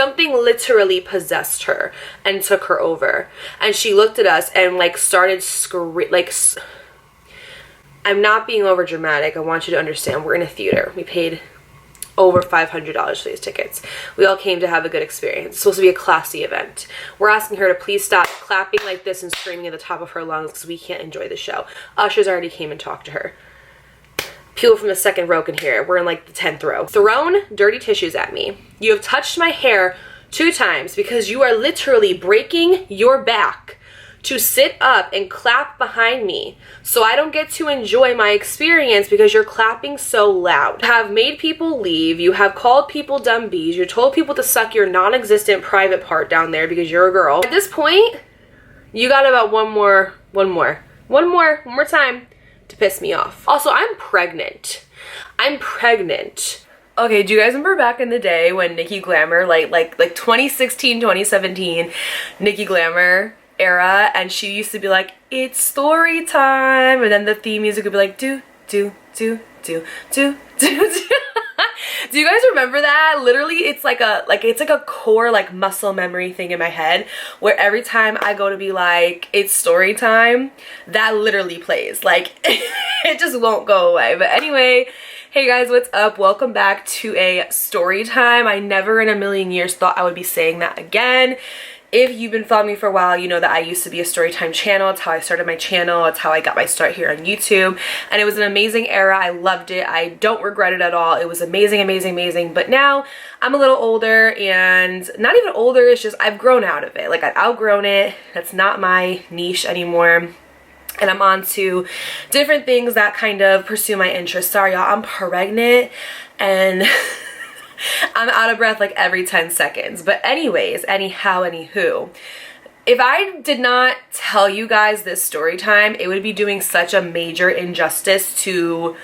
something literally possessed her and took her over. And she looked at us and like started I'm not being over dramatic. I want you to understand, we're in a theater. We paid over $500 for these tickets. We all came to have a good experience. It's supposed to be a classy event. We're asking her to please stop clapping like this and screaming at the top of her lungs because we can't enjoy the show. Ushers already came and talked to her. People from the second row can hear it. We're in like the 10th row. Thrown dirty tissues at me. You have touched my hair 2 times because you are literally breaking your back to sit up and clap behind me, so I don't get to enjoy my experience because you're clapping so loud. You have made people leave. You have called people dumb bees. You told people to suck your non-existent private part down there because you're a girl. At this point, you got about one more time to piss me off. Also, I'm pregnant. Okay, do you guys remember back in the day when Nikki Glamour, like 2016, 2017, Nikki Glamour era, and she used to be like, it's story time, and then the theme music would be like do. Do you guys remember that? Literally, it's like a core like muscle memory thing in my head where every time I go to be like, it's story time, that literally plays. Like it just won't go away. But anyway, hey guys, what's up? Welcome back to a story time. I never in a million years thought I would be saying that again. If you've been following me for a while, you know that I used to be a Storytime channel. It's how I started my channel. It's how I got my start here on YouTube. And it was an amazing era. I loved it. I don't regret it at all. It was amazing, amazing, amazing. But now I'm a little older, and not even older, it's just I've grown out of it. Like I've outgrown it. That's not my niche anymore. And I'm on to different things that kind of pursue my interests. Sorry, y'all, I'm pregnant and I'm out of breath like every 10 seconds. But anyways, anywho, if I did not tell you guys this story time, it would be doing such a major injustice to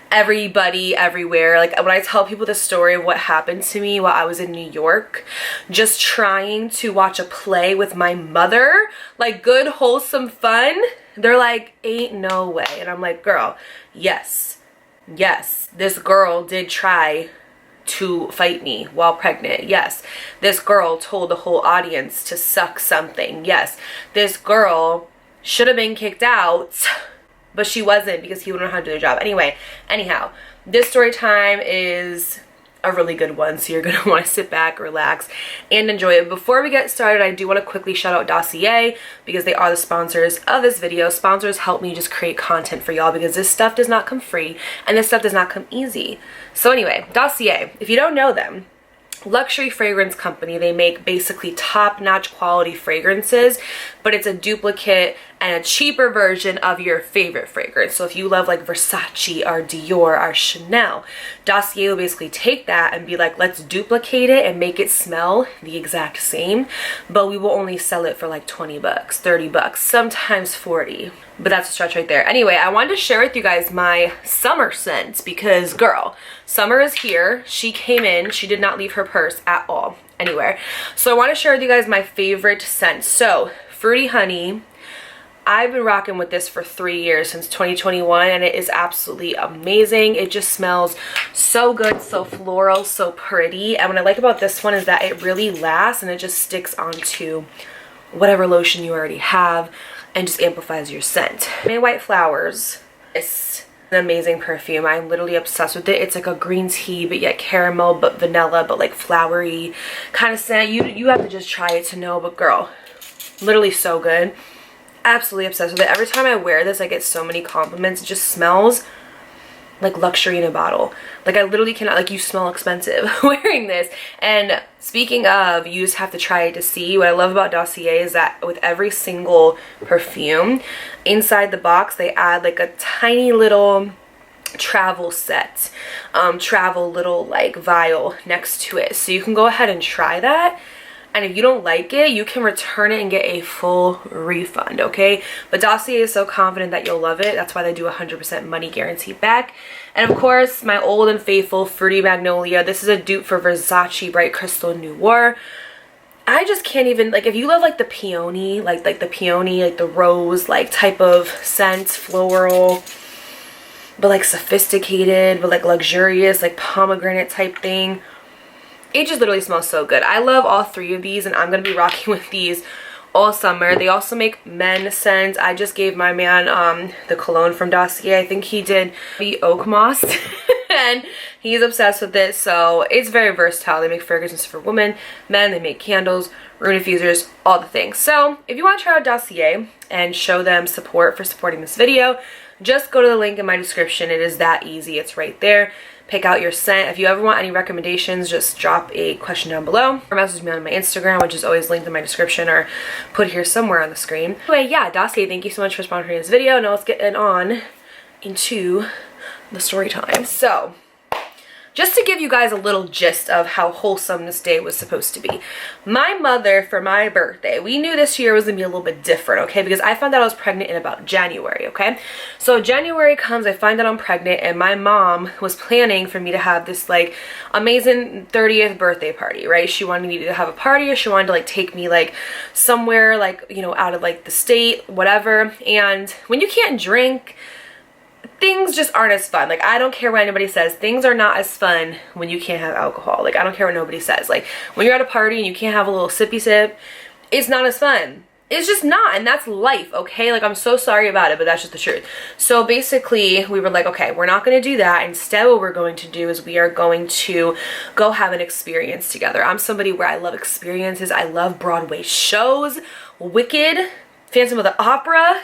everybody everywhere. Like when I tell people the story of what happened to me while I was in New York, just trying to watch a play with my mother, like good wholesome fun, they're like, ain't no way. And I'm like, girl, yes, this girl did try to fight me while pregnant. Yes, this girl told the whole audience to suck something. Yes, this girl should have been kicked out, but she wasn't because he wouldn't know how to do the job. Anyhow, this story time is a really good one, so you're gonna want to sit back, relax, and enjoy it. Before we get started, I do want to quickly shout out Dossier because they are the sponsors of this video. Sponsors help me just create content for y'all because this stuff does not come free and this stuff does not come easy. So anyway, Dossier, if you don't know them, luxury fragrance company. They make basically top-notch quality fragrances, but it's a duplicate and a cheaper version of your favorite fragrance. So if you love like Versace or Dior or Chanel, Dossier will basically take that and be like, let's duplicate it and make it smell the exact same, but we will only sell it for like 20 bucks, 30 bucks, sometimes 40. But that's a stretch right there. Anyway, I wanted to share with you guys my summer scent because girl, summer is here. She came in, she did not leave her purse at all anywhere. So I want to share with you guys my favorite scent. So Fruity Honey, I've been rocking with this for 3 years, since 2021, and it is absolutely amazing. It just smells so good, so floral, so pretty. And what I like about this one is that it really lasts and it just sticks onto whatever lotion you already have and just amplifies your scent. White Flowers. It's an amazing perfume. I'm literally obsessed with it. It's like a green tea, but yet caramel, but vanilla, but like flowery kind of scent. You have to just try it to know, but girl, literally so good. Absolutely obsessed with it. Every time I wear this, I get so many compliments. It just smells like luxury in a bottle. Like I literally cannot, like, you smell expensive wearing this. And speaking of, you just have to try it to see. What I love about Dossier is that with every single perfume, inside the box they add like a tiny little travel set, travel little like vial next to it, so you can go ahead and try that. And if you don't like it, you can return it and get a full refund, okay? But Dossier is so confident that you'll love it. That's why they do 100% money guarantee back. And of course, my old and faithful Fruity Magnolia. This is a dupe for Versace Bright Crystal Noir. I just can't even, like, if you love like the peony, like the peony, like the rose, like type of scent, floral, but like sophisticated, but like luxurious, like pomegranate type thing, It just literally smells so good. I love all 3 of these, and I'm gonna be rocking with these all summer. They also make men scents. I just gave my man the cologne from Dossier. I think he did the oak moss and he's obsessed with it. So it's very versatile. They make fragrances for women, men. They make candles, room diffusers, all the things. So if you want to try out Dossier and show them support for supporting this video, just go to the link in my description. It is that easy. It's right there. Pick out your scent. If you ever want any recommendations, just drop a question down below or message me on my Instagram, which is always linked in my description or put here somewhere on the screen. Anyway, yeah, Dossier, thank you so much for sponsoring this video. Now let's get on into the story time. So, just to give you guys a little gist of how wholesome this day was supposed to be. My mother, for my birthday, we knew this year was gonna be a little bit different, okay? Because I found out I was pregnant in about January, okay? So January comes, I find out I'm pregnant, and my mom was planning for me to have this like amazing 30th birthday party, right? She wanted me to have a party, or she wanted to like take me like somewhere like, you know, out of like the state, whatever. And when you can't drink, things just aren't as fun. Like, I don't care what anybody says, things are not as fun when you can't have alcohol. Like, I don't care what nobody says. Like, when you're at a party and you can't have a little sippy sip, it's not as fun. It's just not, and that's life, okay? Like, I'm so sorry about it, but that's just the truth. So basically, we were like, okay, we're not gonna do that. Instead, what we're going to do is we are going to go have an experience together. I'm somebody where I love experiences. I love Broadway shows, Wicked, Phantom of the Opera,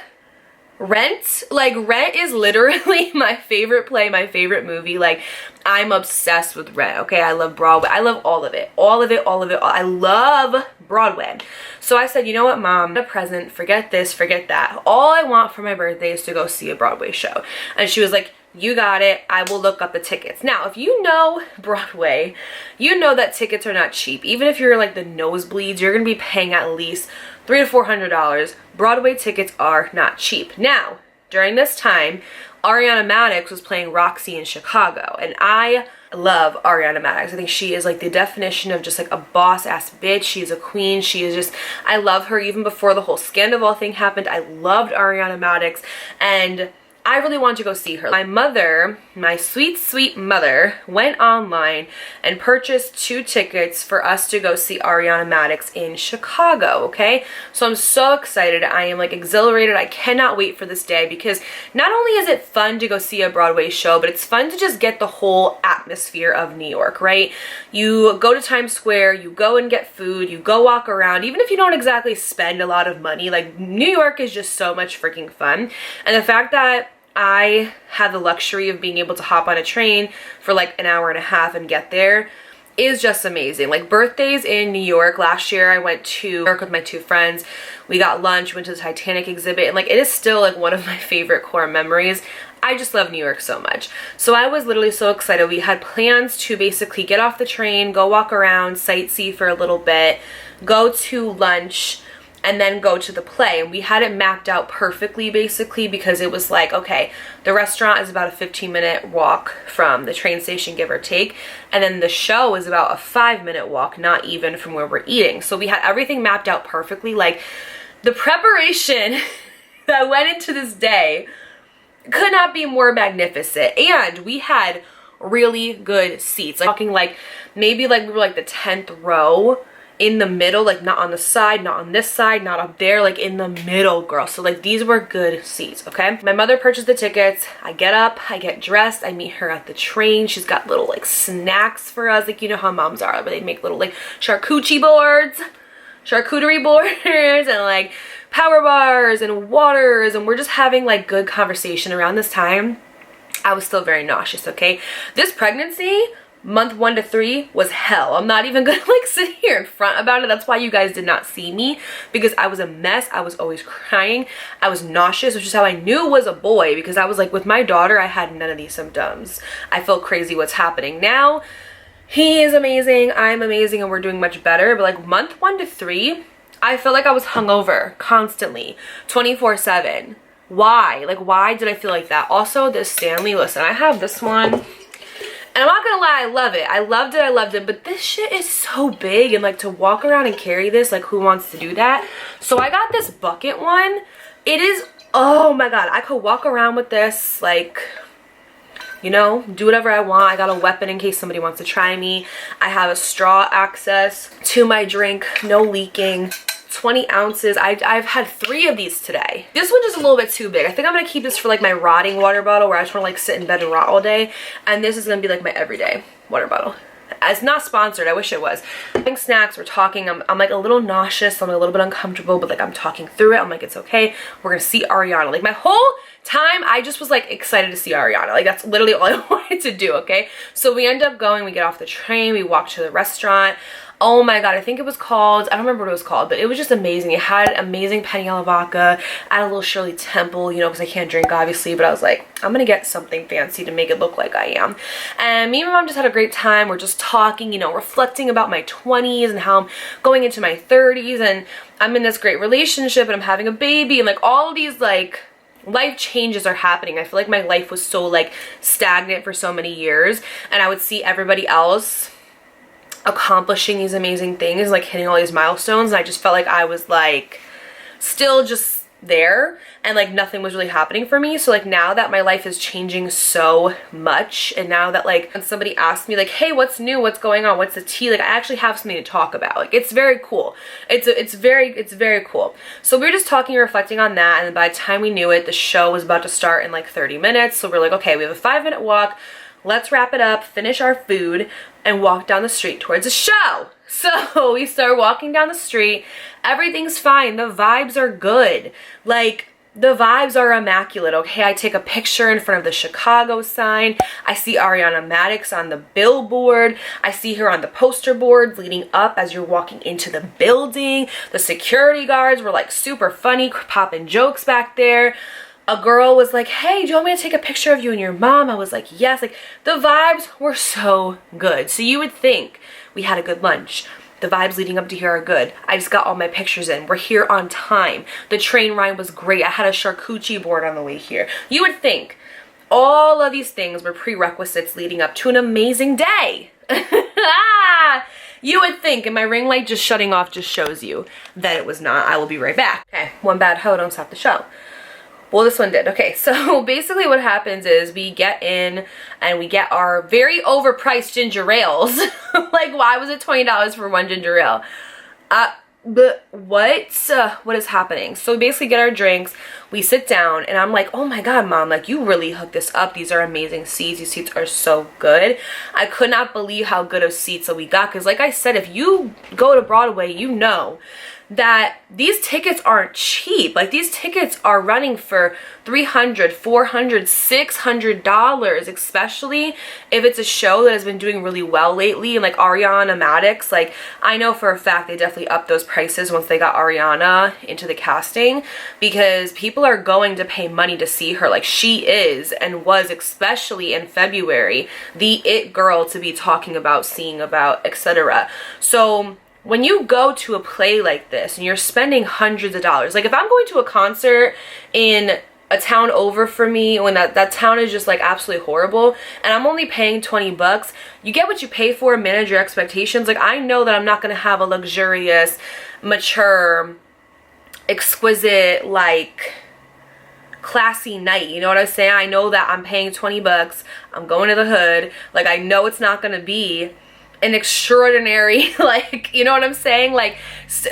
Rent. Like, Rent is literally my favorite play, my favorite movie. Like, I'm obsessed with Rent, okay? I love Broadway. I love all of it. All of it, all of it. I love Broadway. So I said, you know what, Mom? A present. Forget this, forget that. All I want for my birthday is to go see a Broadway show. And she was like, you got it. I will look up the tickets. Now, if you know Broadway, you know that tickets are not cheap. Even if you're like the nosebleeds, you're going to be paying at least $300 to $400. Broadway tickets are not cheap. Now, during this time, Ariana Madix was playing Roxy in Chicago, and I love Ariana Madix. I think she is like the definition of just like a boss ass bitch. She is a queen. She is just, I love her. Even before the whole Scandival thing happened, I loved Ariana Madix, and I really wanted to go see her. My mother, my sweet, sweet mother, went online and purchased 2 tickets for us to go see Ariana Madix in Chicago, okay? So I'm so excited. I am like exhilarated. I cannot wait for this day, because not only is it fun to go see a Broadway show, but it's fun to just get the whole atmosphere of New York, right? You go to Times Square, you go and get food, you go walk around, even if you don't exactly spend a lot of money. Like, New York is just so much freaking fun. And the fact that I have the luxury of being able to hop on a train for like an hour and a half and get there is just amazing. Like, birthdays in New York, last year I went to New York with my 2 friends. We got lunch, went to the Titanic exhibit, and like, it is still like one of my favorite core memories. I just love New York so much. So I was literally so excited. We had plans to basically get off the train, go walk around, sightsee for a little bit, go to lunch, and then go to the play. And we had it mapped out perfectly, basically, because it was like, okay, the restaurant is about a 15-minute walk from the train station, give or take, and then the show is about a 5-minute walk, not even, from where we're eating. So we had everything mapped out perfectly. Like, the preparation that went into this day could not be more magnificent. And we had really good seats, like talking like maybe like we were like the 10th row in the middle, like not on the side, not on this side, not up there, like in the middle, girl. So like, these were good seats, okay? My mother purchased the tickets. I get up, I get dressed, I meet her at the train. She's got little like snacks for us, like, you know how moms are, where they make little like charcuterie boards and like power bars and waters, and we're just having like good conversation. Around this time, I was still very nauseous, okay? This pregnancy, month 1 to 3, was hell. I'm not even gonna like sit here in front about it. That's why you guys did not see me, because I was a mess. I was always crying. I was nauseous, which is how I knew it was a boy, because I was like, with my daughter, I had none of these symptoms. I felt crazy what's happening. Now, he is amazing, I'm amazing, and we're doing much better. But like month 1 to 3, I felt like I was hungover constantly, 24/7. Why? Like, why did I feel like that? Also, this Stanley, listen, I have this one. And I'm not gonna lie, I love it. I loved it, but this shit is so big, and like, to walk around and carry this, like, who wants to do that? So I got this bucket one. It is, oh my god, I could walk around with this, like, you know, do whatever I want. I got a weapon in case somebody wants to try me. I have a straw access to my drink, no leaking. 20 ounces. I've had 3 of these today. This one just a little bit too big. I think I'm gonna keep this for like my rotting water bottle where I just wanna like sit in bed and rot all day. And this is gonna be like my everyday water bottle. It's not sponsored, I wish it was. Having snacks, we're talking, I'm like a little nauseous, I'm a little bit uncomfortable, but like I'm talking through it. I'm like, it's okay. We're gonna see Ariana. Like my whole time, I just was like excited to see Ariana. Like that's literally all I wanted to do, okay? So we end up going, we get off the train, we walk to the restaurant. Oh my god, I think it was called, I don't remember what it was called, but it was just amazing. It had amazing penne alla vodka, I had a little Shirley Temple, you know, because I can't drink obviously, but I was like, I'm gonna get something fancy to make it look like I am. And me and my mom just had a great time. We're just talking, you know, reflecting about my 20s and how I'm going into my 30s and I'm in this great relationship and I'm having a baby and like all these like life changes are happening. I feel like my life was so like stagnant for so many years and I would see everybody else accomplishing these amazing things, like hitting all these milestones, and I just felt like I was like still just there and like nothing was really happening for me. So like now that my life is changing so much and now that like when somebody asks me like, hey, what's new, what's going on, what's the tea, like I actually have something to talk about. Like it's very cool. It's very cool. So we were just talking and reflecting on that, and by the time we knew it, the show was about to start in like 30 minutes. So we're like, okay, we have a 5-minute walk, let's wrap it up, finish our food, and walk down the street towards the show. So we start walking down the street. Everything's fine. The vibes are good. Like, the vibes are immaculate, okay? I take a picture in front of the Chicago sign. I see Ariana Madix on the billboard. I see her on the poster board leading up as you're walking into the building. The security guards were like super funny, popping jokes back there. A girl was like, hey, do you want me to take a picture of you and your mom? I was like, yes. Like the vibes were so good. So you would think we had a good lunch. The vibes leading up to here are good. I just got all my pictures in. We're here on time. The train ride was great. I had a charcuterie board on the way here. You would think all of these things were prerequisites leading up to an amazing day. You would think, and my ring light just shutting off just shows you that it was not. I will be right back. Okay, one bad hoe don't stop the show. Well, this one did. Okay, so basically what happens is we get in and we get our very overpriced ginger ales. Like, why was it $20 for one ginger ale? But what is happening? So we basically get our drinks, we sit down, and I'm like, oh my god, mom, like you really hooked this up. These are amazing seats. These seats are so good. I could not believe how good of seats that we got, because like I said, if you go to Broadway, you know that these tickets aren't cheap. Like these tickets are running for $300, $400, $600, especially if it's a show that has been doing really well lately. And like Ariana Madix, like I know for a fact they definitely upped those prices once they got Ariana into the casting, because people are going to pay money to see her. Like she is and was, especially in February, the it girl to be talking about, seeing about, etc. So when you go to a play like this and you're spending hundreds of dollars, like if I'm going to a concert in a town over for me, when that town is just like absolutely horrible and I'm only paying 20 bucks, you get what you pay for, manage your expectations. Like I know that I'm not going to have a luxurious, mature, exquisite, like classy night, you know what I'm saying? I know that I'm paying 20 bucks, I'm going to the hood, like I know it's not going to be an extraordinary, like, you know what I'm saying? Like,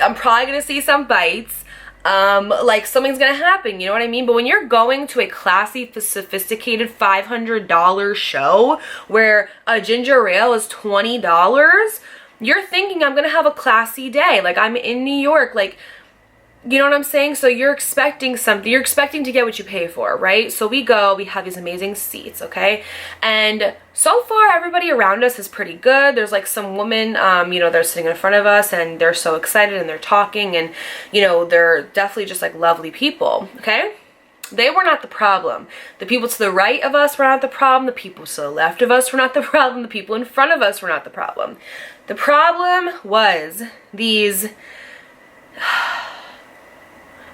I'm probably gonna see some bites, like something's gonna happen, you know what I mean? But when you're going to a classy, sophisticated $500 show where a ginger ale is $20, you're thinking I'm gonna have a classy day, like I'm in New York, like, you know what I'm saying? So you're expecting something, you're expecting to get what you pay for, right? So we go, we have these amazing seats, okay? And so far everybody around us is pretty good. There's like some women, you know, they're sitting in front of us and they're so excited and they're talking and, you know, they're definitely just like lovely people, okay? They were not the problem. The people to the right of us were not the problem. The people to the left of us were not the problem. The people in front of us were not the problem. The problem was these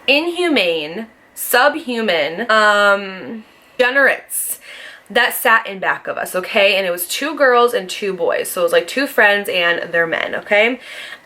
inhumane, subhuman, degenerates that sat in back of us, okay? And it was 2 girls and 2 boys. So it was like 2 friends and their men, okay?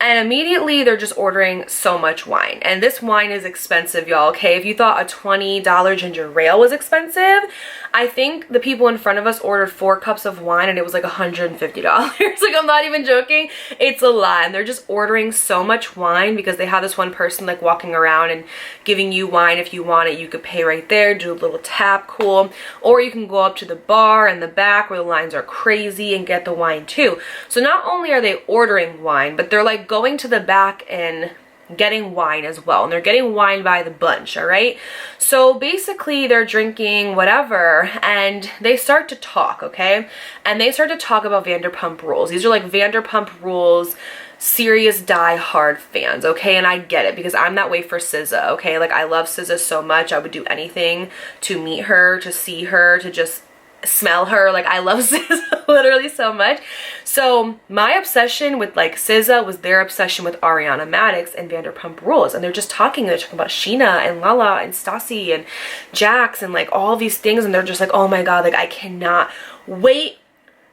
And immediately they're just ordering so much wine. And this wine is expensive, y'all, okay? If you thought a $20 ginger ale was expensive, I think the people in front of us ordered 4 cups of wine and it was like $150. Like, I'm not even joking. It's a lot. And they're just ordering so much wine because they have this one person like walking around and giving you wine. If you want it, you could pay right there, do a little tap, cool. Or you can go up to the bar in the back where the lines are crazy and get the wine too. So not only are they ordering wine, but they're like going to the back and getting wine as well, and they're getting wine by the bunch. All right, so basically they're drinking whatever and they start to talk, okay? And they start to talk about Vanderpump Rules. These are like Vanderpump Rules serious die-hard fans, okay? And I get it because I'm that way for SZA, okay? Like, I love SZA so much. I would do anything to meet her, to see her, to just smell her. Like, I love SZA literally so much. So my obsession with like SZA was their obsession with Ariana Madix and Vanderpump Rules, and they're talking about Sheena and Lala and Stassi and Jax and like all these things, and they're just like, oh my god, like I cannot wait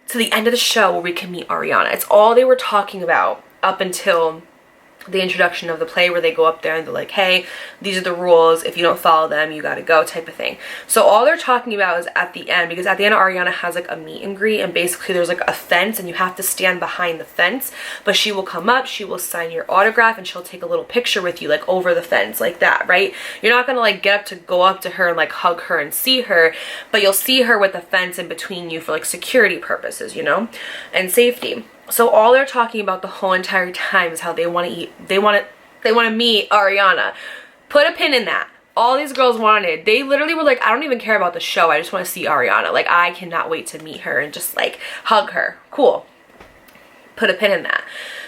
to the end of the show where we can meet Ariana. It's all they were talking about up until the introduction of the play, where they go up there and they're like, hey, these are the rules, if you don't follow them you gotta go, type of thing. So all they're talking about is at the end, because at the end Ariana has like a meet and greet, and basically there's like a fence and you have to stand behind the fence, but she will come up, she will sign your autograph, and she'll take a little picture with you like over the fence like that, right? You're not gonna like get up to go up to her and like hug her and see her, but you'll see her with the fence in between you for like security purposes, you know, and safety. So all they're talking about the whole entire time is how they want to meet Ariana. Put a pin in that. All these girls wanted. They literally were like, I don't even care about the show. I just want to see Ariana. Like, I cannot wait to meet her and just like hug her. Cool. Put a pin in that.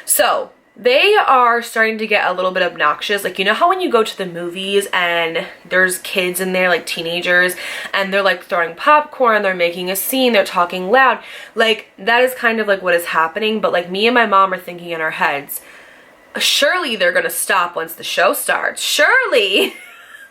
So they are starting to get a little bit obnoxious. Like, you know how when you go to the movies and there's kids in there, like teenagers, and they're like throwing popcorn, they're making a scene, they're talking loud. Like, that is kind of like what is happening. But like, me and my mom are thinking in our heads, surely they're gonna stop once the show starts. Surely.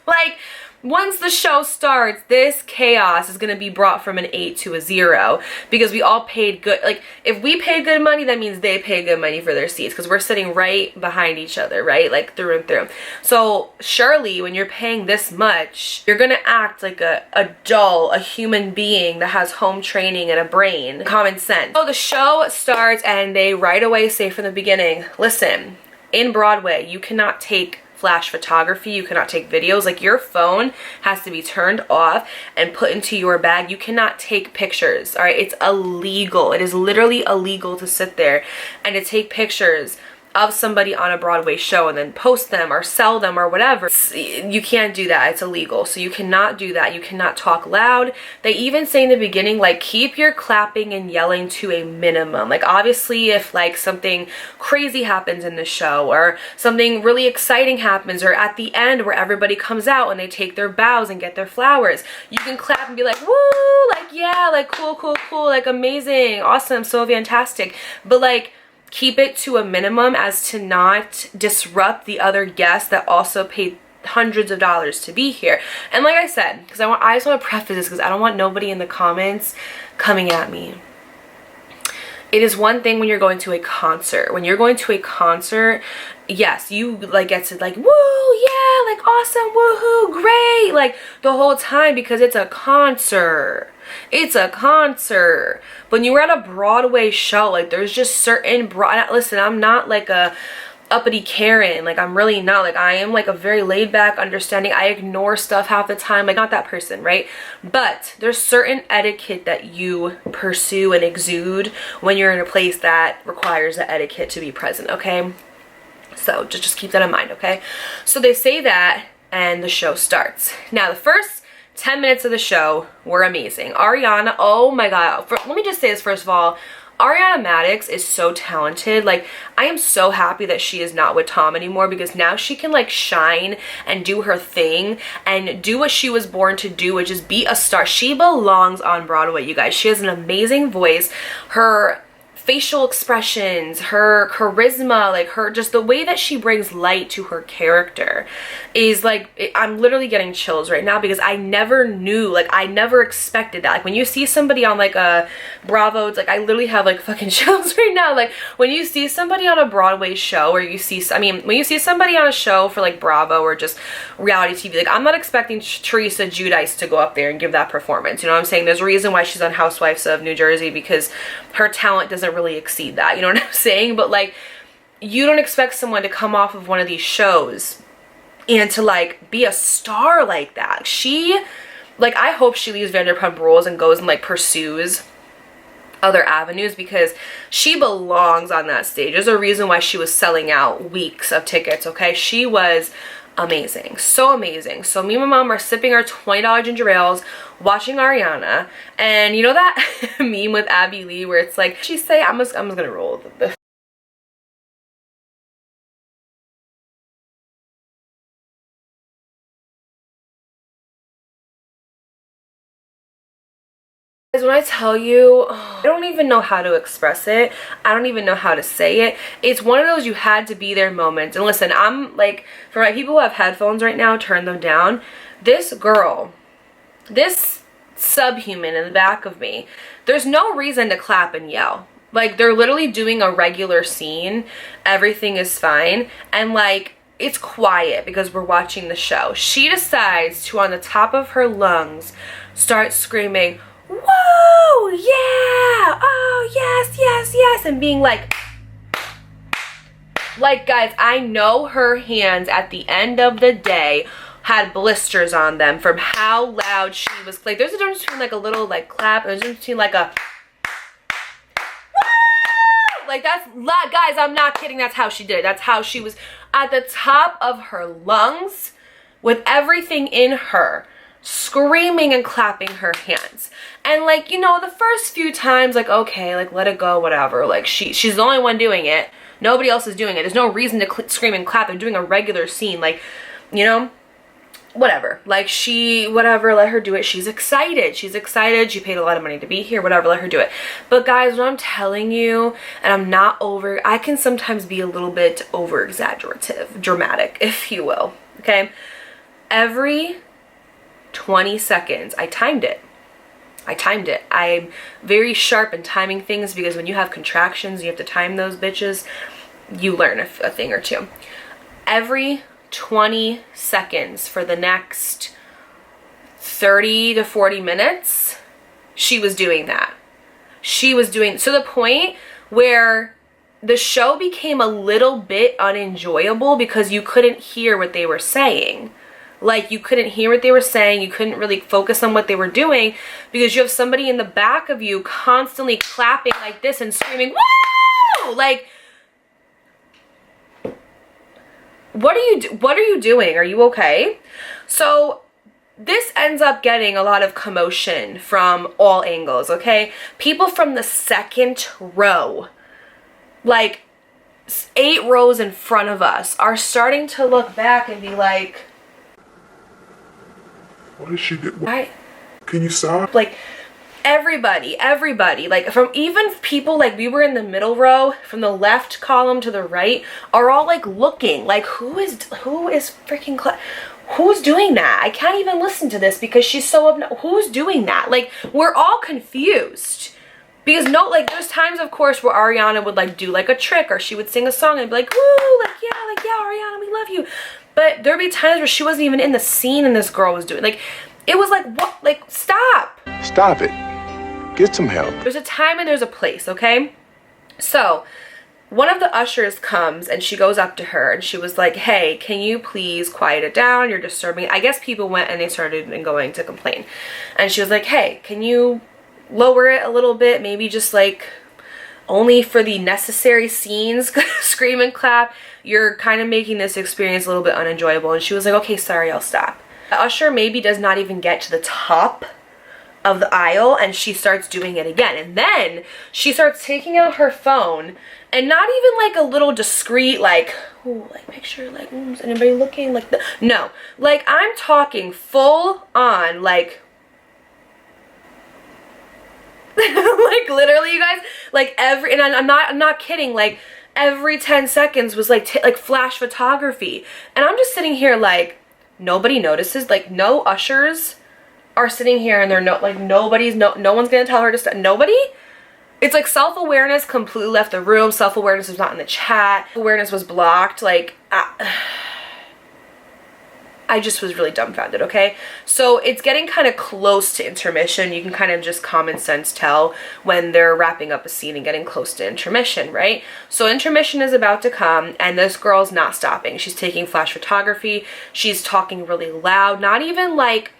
Like, once the show starts, this chaos is going to be brought from an 8 to a 0, because we all paid good. Like, if we paid good money, that means they pay good money for their seats, because we're sitting right behind each other, right? Like, through and through. So surely when you're paying this much, you're going to act like a human being that has home training and a brain, common sense. So the show starts and they right away say from the beginning, listen, in Broadway, you cannot take flash photography, you cannot take videos. Like, your phone has to be turned off and put into your bag. You cannot take pictures, all right? It's illegal. It is literally illegal to sit there and to take pictures of somebody on a Broadway show and then post them or sell them or whatever. You can't do that. It's illegal. So you cannot do that. You cannot talk loud. They even say in the beginning, like, keep your clapping and yelling to a minimum. Like, obviously if like something crazy happens in the show, or something really exciting happens, or at the end where everybody comes out and they take their bows and get their flowers, you can clap and be like, woo, like, yeah, like, cool, cool, cool, like, amazing, awesome, so fantastic. But like, keep it to a minimum as to not disrupt the other guests that also paid hundreds of dollars to be here. And like I said, because I just want to preface this because I don't want nobody in the comments coming at me. It is one thing when you're going to a concert. When you're going to a concert, yes, you like get to like, woo, yeah, like awesome, woohoo, great, like the whole time, because it's a concert. It's a concert. When you were at a Broadway show, like, there's just certain listen, I'm not like a uppity Karen, like, I'm really not. Like, I am like a very laid back, understanding, I ignore stuff half the time, like, not that person, right? But there's certain etiquette that you pursue and exude when you're in a place that requires the etiquette to be present, okay? So just keep that in mind, okay? So they say that and the show starts. Now the first 10 minutes of the show were amazing. Ariana, oh my god. Let me just say this first of all. Ariana Madix is so talented. Like, I am so happy that she is not with Tom anymore, because now she can like shine and do her thing and do what she was born to do, which is be a star. She belongs on Broadway, you guys. She has an amazing voice. Her facial expressions, her charisma, like her, just the way that she brings light to her character is like, I'm literally getting chills right now because I never knew, like I never expected that. Like when you see somebody on like a Bravo, it's like I literally have like fucking chills right now. Like when you see somebody on a Broadway show, or you see, I mean, when you see somebody on a show for like Bravo or just reality TV, like I'm not expecting Teresa Giudice to go up there and give that performance. You know what I'm saying? There's a reason why she's on Housewives of New Jersey, because her talent doesn't really exceed that, you know what I'm saying? But like, you don't expect someone to come off of one of these shows and to like be a star like that. She, like, I hope she leaves Vanderpump Rules and goes and like pursues other avenues, because she belongs on that stage. There's a reason why she was selling out weeks of tickets, okay? She was amazing, so amazing. So me and my mom are sipping our $20 ginger ales, watching Ariana, and you know that meme with Abby Lee where it's like, she say, I'm just gonna roll the when I tell you, I don't even know how to express it. I don't even know how to say it. It's one of those you had to be there moments. And listen, I'm like, for my people who have headphones right now, turn them down. This girl, this subhuman in the back of me, there's no reason to clap and yell. Like, they're literally doing a regular scene. Everything is fine. And like, it's quiet because we're watching the show. She decides to, on the top of her lungs, start screaming, "Whoa, yeah, oh, yes, yes, yes," and being like, guys, I know her hands at the end of the day had blisters on them from how loud she was. Like, there's a difference between like a little like clap, and there's a difference between like a, "Woo!" Like, that's, guys, I'm not kidding, that's how she did it. That's how she was at the top of her lungs with everything in her, screaming and clapping her hands. And like, you know, the first few times, like, okay, like, let it go, whatever. Like, she's the only one doing it. Nobody else is doing it. There's no reason to scream and clap. I'm doing a regular scene, like, you know, whatever. Like, whatever, let her do it. She's excited. She's excited. She paid a lot of money to be here, whatever, let her do it. But guys, what I'm telling you, and I'm not I can sometimes be a little bit over exaggerative, dramatic, if you will, okay? Every 20 seconds, I timed it. I'm very sharp in timing things, because when you have contractions, you have to time those bitches. You learn a thing or two. Every 20 seconds for the next 30 to 40 minutes, she was doing that. She was doing, to the point where the show became a little bit unenjoyable because you couldn't hear what they were saying. Like, you couldn't hear what they were saying. You couldn't really focus on what they were doing because you have somebody in the back of you constantly clapping like this and screaming, "Woo!" Like, what are you doing? Are you okay? So this ends up getting a lot of commotion from all angles, okay? People from the second row, like 8 rows in front of us, are starting to look back and be like, what did she do? Right. Can you stop? Like, everybody, like, from even people, like, we were in the middle row, from the left column to the right, are all like looking like, who is freaking who's doing that? I can't even listen to this because she's so who's doing that? Like, we're all confused. Because there's times, of course, where Ariana would like do like a trick, or she would sing a song and be like, "Woo, like, yeah, Ariana, we love you." But there'd be times where she wasn't even in the scene and this girl was doing, like, it was like, what? Like, stop. Stop it. Get some help. There's a time and there's a place, okay? So one of the ushers comes and she goes up to her and she was like, "Hey, can you please quiet it down? You're disturbing." I guess people went and they started going to complain. And she was like, "Hey, can you lower it a little bit? Maybe just like only for the necessary scenes, scream and clap. You're kind of making this experience a little bit unenjoyable." And she was like, "Okay, sorry, I'll stop." The usher maybe does not even get to the top of the aisle and she starts doing it again. And then she starts taking out her phone, and not even like a little discreet, like, "Oh, like, make sure, like, is anybody looking?" Like, no, like, I'm talking full on, like, Like literally, you guys, like and I'm not kidding, like every 10 seconds was like like flash photography. And I'm just sitting here like, nobody notices, like no ushers are sitting here and they're no one's gonna tell her to stop. Nobody. It's like self-awareness completely left the room. Self-awareness was not in the chat. Awareness was blocked. Like I just was really dumbfounded, okay? So it's getting kind of close to intermission. You can kind of just common sense tell when they're wrapping up a scene and getting close to intermission, right? So intermission is about to come and this girl's not stopping. She's taking flash photography. She's talking really loud, not even like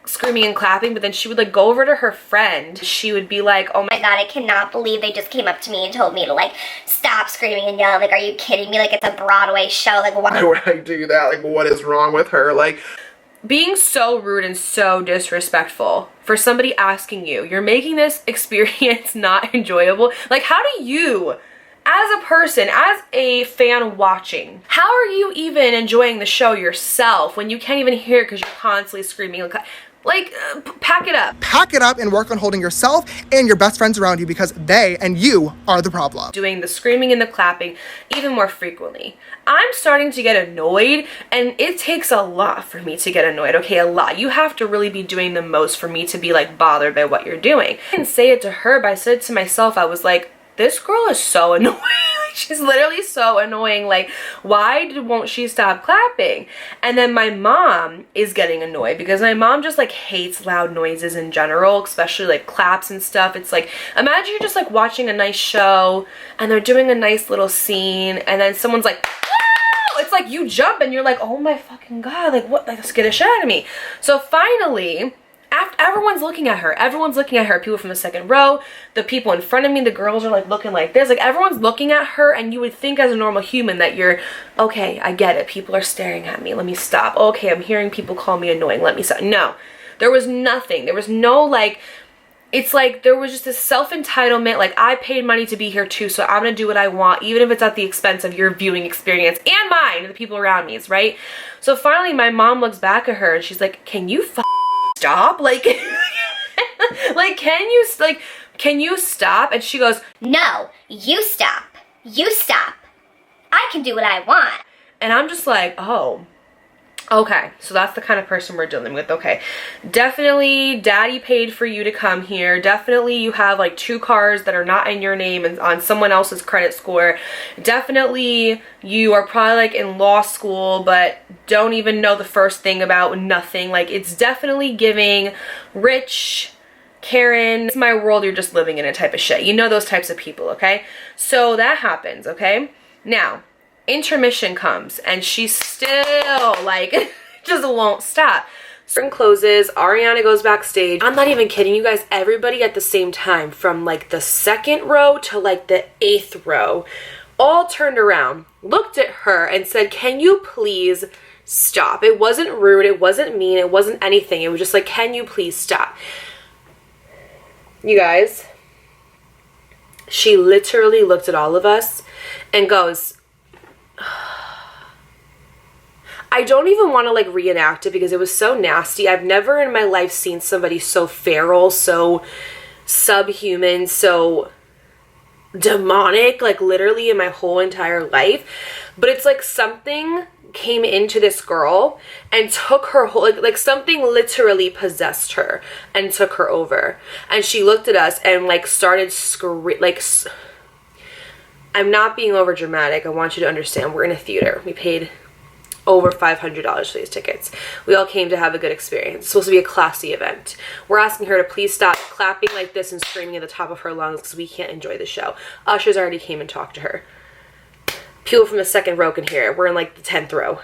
screaming and clapping, but then she would like go over to her friend. She would be like, oh my god, I cannot believe they just came up to me and told me to like stop screaming and yelling. Like, are you kidding me? Like, it's a Broadway show. Like, why would I do that? Like, what is wrong with her? Like, being so rude and so disrespectful for somebody asking you, you're making this experience not enjoyable. Like, how do you, as a person, as a fan watching, how are you even enjoying the show yourself when you can't even hear it because you're constantly screaming? Like, pack it up. Pack it up and work on holding yourself and your best friends around you, because they and you are the problem. Doing the screaming and the clapping even more frequently. I'm starting to get annoyed, and it takes a lot for me to get annoyed, okay? A lot. You have to really be doing the most for me to be like bothered by what you're doing. I didn't say it to her, but I said it to myself. I was like, this girl is so annoying. She's literally so annoying. Like, why won't she stop clapping? And then my mom is getting annoyed because my mom just like hates loud noises in general, especially like claps and stuff. It's like, imagine you're just like watching a nice show and they're doing a nice little scene and then someone's like, woo! It's like you jump and you're like, oh my fucking God, like what, like scared the shit out of me. So finally, after everyone's looking at her, people from the second row, the people in front of me, the girls are like looking like this, like everyone's looking at her, and you would think as a normal human that you're, okay, I get it, people are staring at me, let me stop. Okay, I'm hearing people call me annoying, let me stop. No, there was nothing. There was no like, it's like there was just this self-entitlement, like I paid money to be here too, so I'm gonna do what I want, even if it's at the expense of your viewing experience and mine and the people around me, right? So finally my mom looks back at her and she's like, can you stop? Like, like, can you stop? And she goes, no, you stop. You stop. I can do what I want. And I'm just like, oh, okay. So that's the kind of person we're dealing with. Okay. Definitely daddy paid for you to come here. Definitely you have like 2 cars that are not in your name and on someone else's credit score. Definitely you are probably like in law school, but don't even know the first thing about nothing. Like, it's definitely giving rich Karen, it's my world, you're just living in a type of shit. You know those types of people, okay? So that happens, okay? Now, intermission comes and she's still like just won't stop. Curtain closes, Ariana goes backstage. I'm not even kidding you guys, everybody at the same time from like the 2nd row to like the 8th row all turned around, looked at her and said, can you please stop? It wasn't rude, it wasn't mean, it wasn't anything. It was just like, can you please stop? You guys, she literally looked at all of us and goes, I don't even want to like reenact it because it was so nasty. I've never in my life seen somebody so feral, so subhuman, so demonic, like literally in my whole entire life. But it's like something came into this girl and took her whole, like something literally possessed her and took her over. And she looked at us and like started like, I'm not being over dramatic. I want you to understand, we're in a theater. We paid over $500 for these tickets. We all came to have a good experience. It's supposed to be a classy event. We're asking her to please stop clapping like this and screaming at the top of her lungs because we can't enjoy the show. Ushers already came and talked to her. People from the 2nd row can hear it. We're in like the 10th row.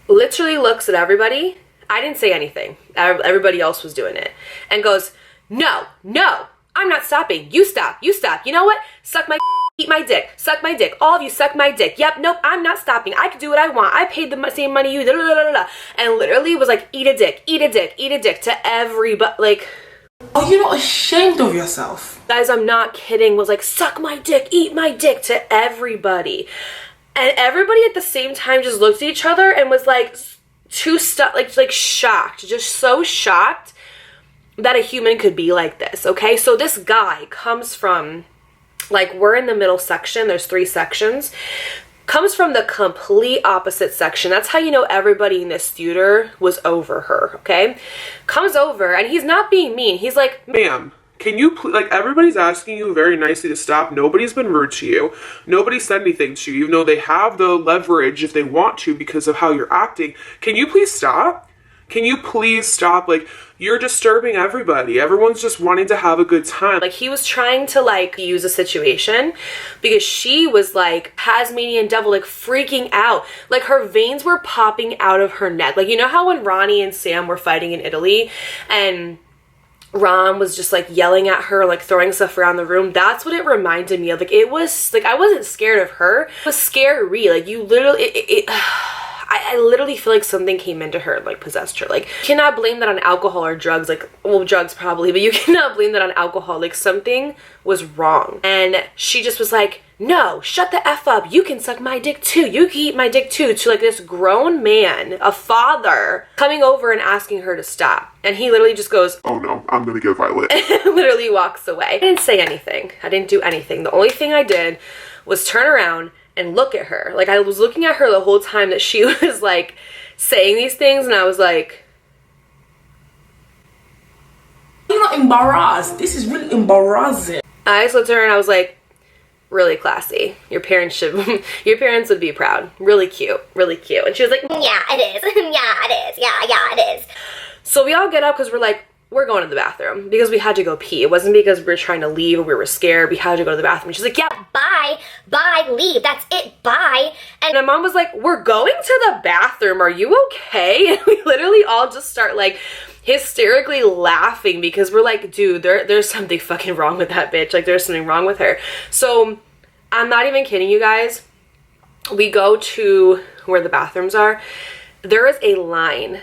Literally looks at everybody. I didn't say anything. Everybody else was doing it. And goes, no, no, I'm not stopping. You stop, you stop. You know what? Suck my eat my dick, suck my dick, all of you suck my dick. Yep, nope, I'm not stopping. I can do what I want. I paid the same money you did. And literally was like, eat a dick, eat a dick, eat a dick to everybody. Like, are you not ashamed of yourself? Guys, I'm not kidding. Was like, suck my dick, eat my dick to everybody. And everybody at the same time just looked at each other and was like, like shocked, just so shocked. that a human could be like this, okay? So this guy comes from, like, we're in the middle section, there's 3 sections, comes from the complete opposite section. That's how you know everybody in this theater was over her, okay? Comes over, and he's not being mean. He's like, ma'am, can you like, everybody's asking you very nicely to stop. Nobody's been rude to you. Nobody said anything to you, even though they have the leverage if they want to because of how you're acting. Can you please stop? Can you please stop? Like, you're disturbing everybody. Everyone's just wanting to have a good time. like, he was trying to, like, use a situation because she was, like, Tasmanian devil, like, freaking out. Like, her veins were popping out of her neck. Like, you know how when Ronnie and Sam were fighting in Italy and Ron was just, like, yelling at her, like, throwing stuff around the room? That's what it reminded me of. Like, it was, like, I wasn't scared of her. It was scary. Like, you literally, I literally feel like something came into her and, like, possessed her. Like, you cannot blame that on alcohol or drugs. Like, well, drugs probably, but you cannot blame that on alcohol. Like, something was wrong. And she just was like, no, shut the F up. You can suck my dick too. You can eat my dick too. To, like, this grown man, a father, coming over and asking her to stop. And he literally just goes, Oh no, I'm gonna get violent. literally walks away. I didn't say anything. I didn't do anything. The only thing I did was turn around and look at her. Like, I was looking at her the whole time that she was, like, saying these things, and I was like, You're not embarrassed. This is really embarrassing. I just looked at her and I was like, really classy. Your parents would be proud. Really cute. Really cute. And she was like, Yeah, it is. Yeah, it is. Yeah, it is. so we all get up because we're like, we're going to the bathroom because we had to go pee. It wasn't because we were trying to leave or we were scared. We had to go to the bathroom. She's like, yeah, Bye, leave. That's it. Bye. and my mom was like, we're going to the bathroom. Are you okay? And we literally all just start, like, hysterically laughing because we're like, dude, there's something fucking wrong with that bitch. Like, there's something wrong with her. So I'm not even kidding you guys. We go to where the bathrooms are. There is a line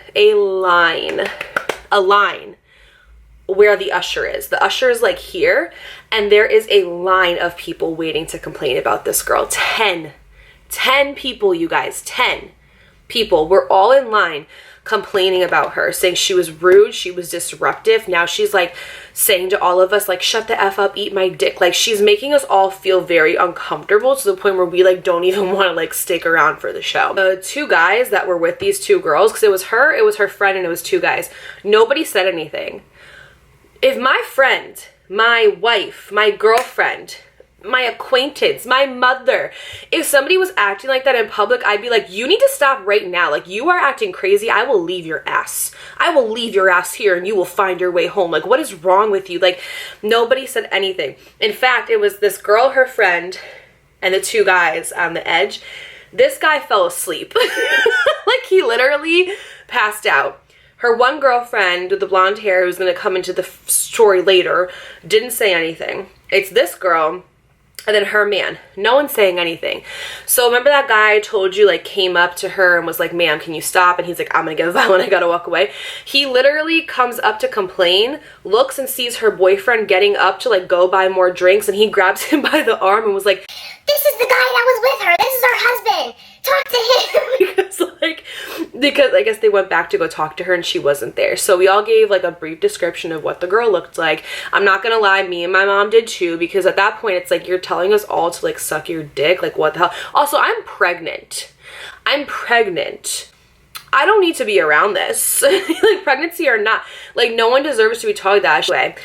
where the usher is. The usher is, like, here, and there is a line of people waiting to complain about this girl. 10 people, you guys. 10 people. We're all in line complaining about her, saying she was rude, she was disruptive. Now she's, like, saying to all of us, like, shut the F up, eat my dick. Like, she's making us all feel very uncomfortable to the point where we, like, don't even want to, like, stick around for the show. The 2 guys that were with these 2 girls, because it was her friend, and it was 2 guys, nobody said anything. If my friend, my wife, my girlfriend, my acquaintance, my mother, if somebody was acting like that in public, I'd be like, you need to stop right now. Like, you are acting crazy. I will leave your ass. I will leave your ass here and you will find your way home. Like, what is wrong with you? Like, nobody said anything. In fact, it was this girl, her friend, and the 2 guys on the edge. This guy fell asleep. Like, he literally passed out. Her one girlfriend with the blonde hair, who's going to come into the story later, didn't say anything. It's this girl and then her man. No one's saying anything. So remember that guy I told you, like, came up to her and was like, ma'am, can you stop? And he's like, I'm going to get violent. I got to walk away. He literally comes up to complain, looks and sees her boyfriend getting up to, like, go buy more drinks, and he grabs him by the arm and was like, This is the guy that was with her. This is her husband. Talk to him. because I guess they went back to go talk to her and she wasn't there. So we all gave, like, a brief description of what the girl looked like. I'm not gonna lie, me and my mom did too, because at that point it's like, you're telling us all to, like, suck your dick. Like, what the hell? Also, I'm pregnant. I don't need to be around this. Like, pregnancy or not, like, no one deserves to be told that way.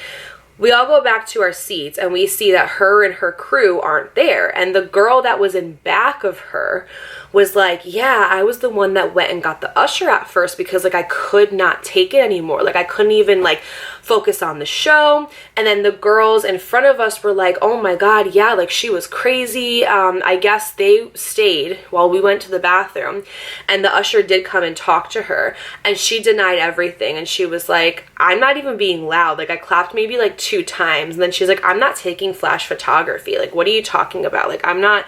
We all go back to our seats and we see that her and her crew aren't there. And the girl that was in back of her was like, yeah, I was the one that went and got the usher at first because, like, I could not take it anymore. Like, I couldn't even, like, focus on the show. And then the girls in front of us were like, oh my God, yeah, like, she was crazy. I guess they stayed while we went to the bathroom, and the usher did come and talk to her, and she denied everything. And she was like, I'm not even being loud. Like, I clapped maybe, like, 2 times. And then she's like, I'm not taking flash photography. Like, what are you talking about? Like, I'm not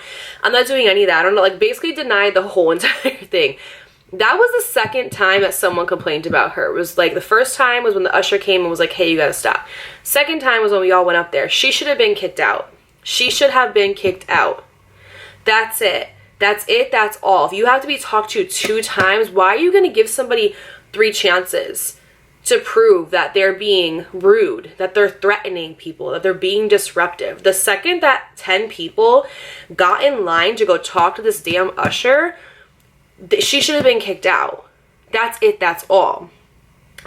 doing any of that. I don't know. Like, basically denied the whole entire thing. That was the second time that someone complained about her. It was like, the first time was when the usher came and was like, hey, you gotta stop. Second time was when we all went up there. She should have been kicked out. She should have been kicked out. That's it. That's it. That's all. If you have to be talked to 2 times, why are you gonna give somebody 3 chances to prove that they're being rude, that they're threatening people, that they're being disruptive. The second that 10 people got in line to go talk to this damn usher, she should have been kicked out. That's it, that's all.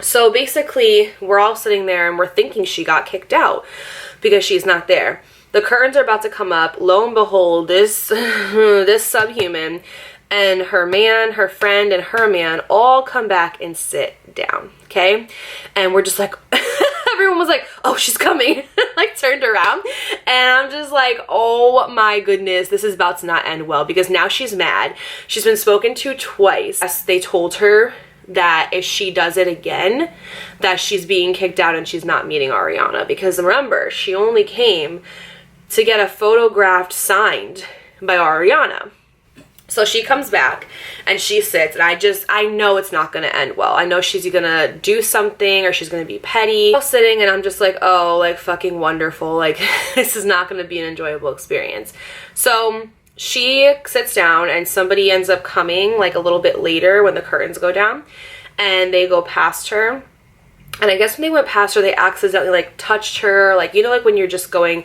So basically, we're all sitting there and we're thinking she got kicked out because she's not there. The curtains are about to come up. Lo and behold, this this subhuman and her man, her friend, and her man all come back and sit down, okay? And we're just like, everyone was like, oh, she's coming, like turned around. And I'm just like, oh my goodness, this is about to not end well, because now she's mad. She's been spoken to twice. They told her that if she does it again, that she's being kicked out and she's not meeting Ariana, because remember, she only came to get a photograph signed by Ariana. So she comes back and she sits, and I know it's not going to end well. I know she's going to do something or she's going to be petty. I'm sitting and I'm just like, oh, like fucking wonderful. Like this is not going to be an enjoyable experience. So she sits down and somebody ends up coming like a little bit later when the curtains go down, and they go past her. And I guess when they went past her, they accidentally like touched her. Like, you know, like when you're just going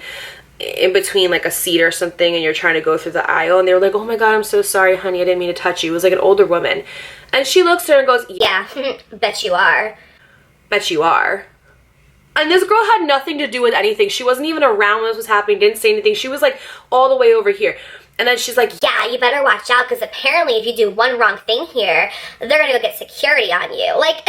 in between like a seat or something and you're trying to go through the aisle, and they were like, oh my god, I'm so sorry, honey, I didn't mean to touch you. It was like an older woman. And she looks at her and goes, Yeah, bet you are. Bet you are. And this girl had nothing to do with anything. She wasn't even around when this was happening, didn't say anything. She was like all the way over here. And then she's like, Yeah, you better watch out, because apparently if you do one wrong thing here, they're gonna go get security on you. Like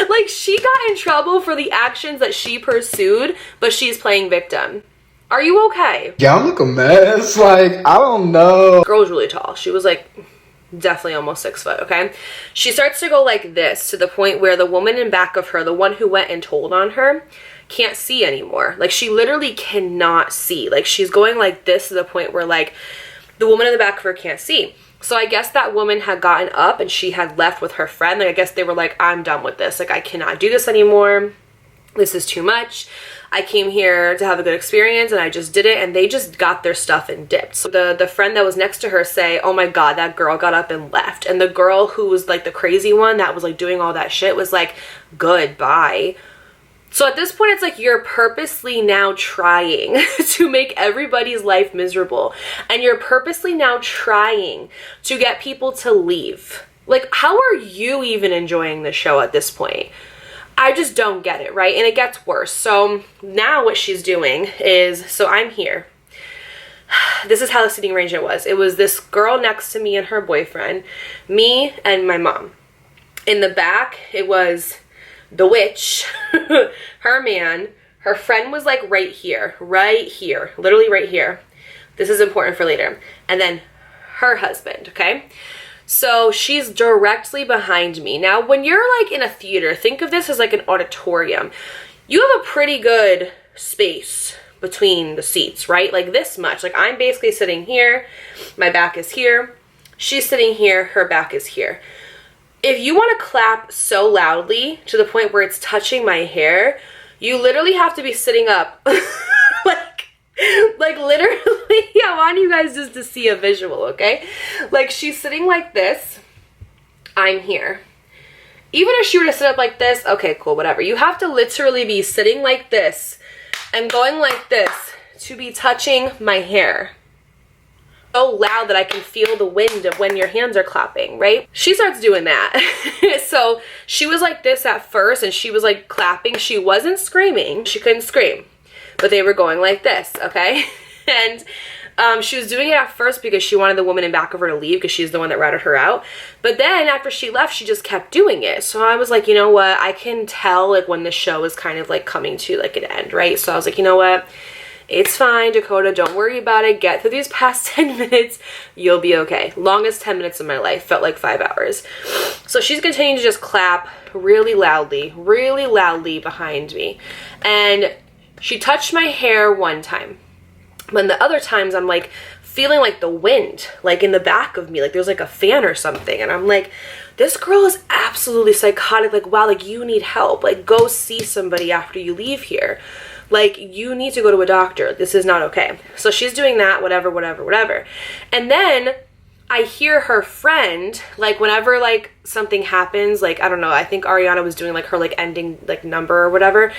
like she got in trouble for the actions that she pursued, but she's playing victim. Are you okay? Yeah, I'm like a mess. Like, I don't know. Girl was really tall. She was like definitely almost 6 foot, okay? She starts to go like this to the point where the woman in back of her, the one who went and told on her, can't see anymore. Like she literally cannot see. Like she's going like this to the point where like the woman in the back of her can't see. So I guess that woman had gotten up and she had left with her friend. Like I guess they were like, I'm done with this. Like I cannot do this anymore. This is too much. I came here to have a good experience and I just did it, and they just got their stuff and dipped. So the friend that was next to her say, oh my god, that girl got up and left. And the girl who was like the crazy one that was like doing all that shit was like, goodbye. So at this point, it's like you're purposely now trying to make everybody's life miserable. And you're purposely now trying to get people to leave. Like, how are you even enjoying the show at this point? I just don't get it, right? And it gets worse. So now what she's doing is, so I'm here. This is how the seating arrangement was. It was this girl next to me and her boyfriend, me and my mom. In the back, it was the witch, her man, her friend was like right here, literally right here. This is important for later. And then her husband, okay? So she's directly behind me. Now, when you're like in a theater, think of this as like an auditorium. You have a pretty good space between the seats, right? Like this much. Like I'm basically sitting here, my back is here. She's sitting here, her back is here. If you want to clap so loudly to the point where it's touching my hair, you literally have to be sitting up. like literally, I want you guys just to see a visual, okay? Like she's sitting like this, I'm here. Even if she were to sit up like this, okay, cool, whatever. You have to literally be sitting like this and going like this to be touching my hair. So loud that I can feel the wind of when your hands are clapping, right? She starts doing that. So she was like this at first and she was like clapping. She wasn't screaming. She couldn't scream, but they were going like this, okay? And she was doing it at first because she wanted the woman in back of her to leave because she's the one that routed her out. But then after she left, she just kept doing it. So I was like, you know what? I can tell like when the show is kind of like coming to like an end, right? So I was like, you know what? It's fine, Dakota, don't worry about it. Get through these past 10 minutes. You'll be okay. Longest 10 minutes of my life. Felt like 5 hours. So she's continuing to just clap really loudly behind me. And she touched my hair one time. But the other times I'm like feeling like the wind, like in the back of me. Like there's like a fan or something. And I'm like, this girl is absolutely psychotic. Like, wow, like you need help. Like go see somebody after you leave here. Like, you need to go to a doctor. This is not okay. So she's doing that, whatever. And then I hear her friend, like whenever like something happens, like I don't know, I think Ariana was doing like her like ending like number or whatever,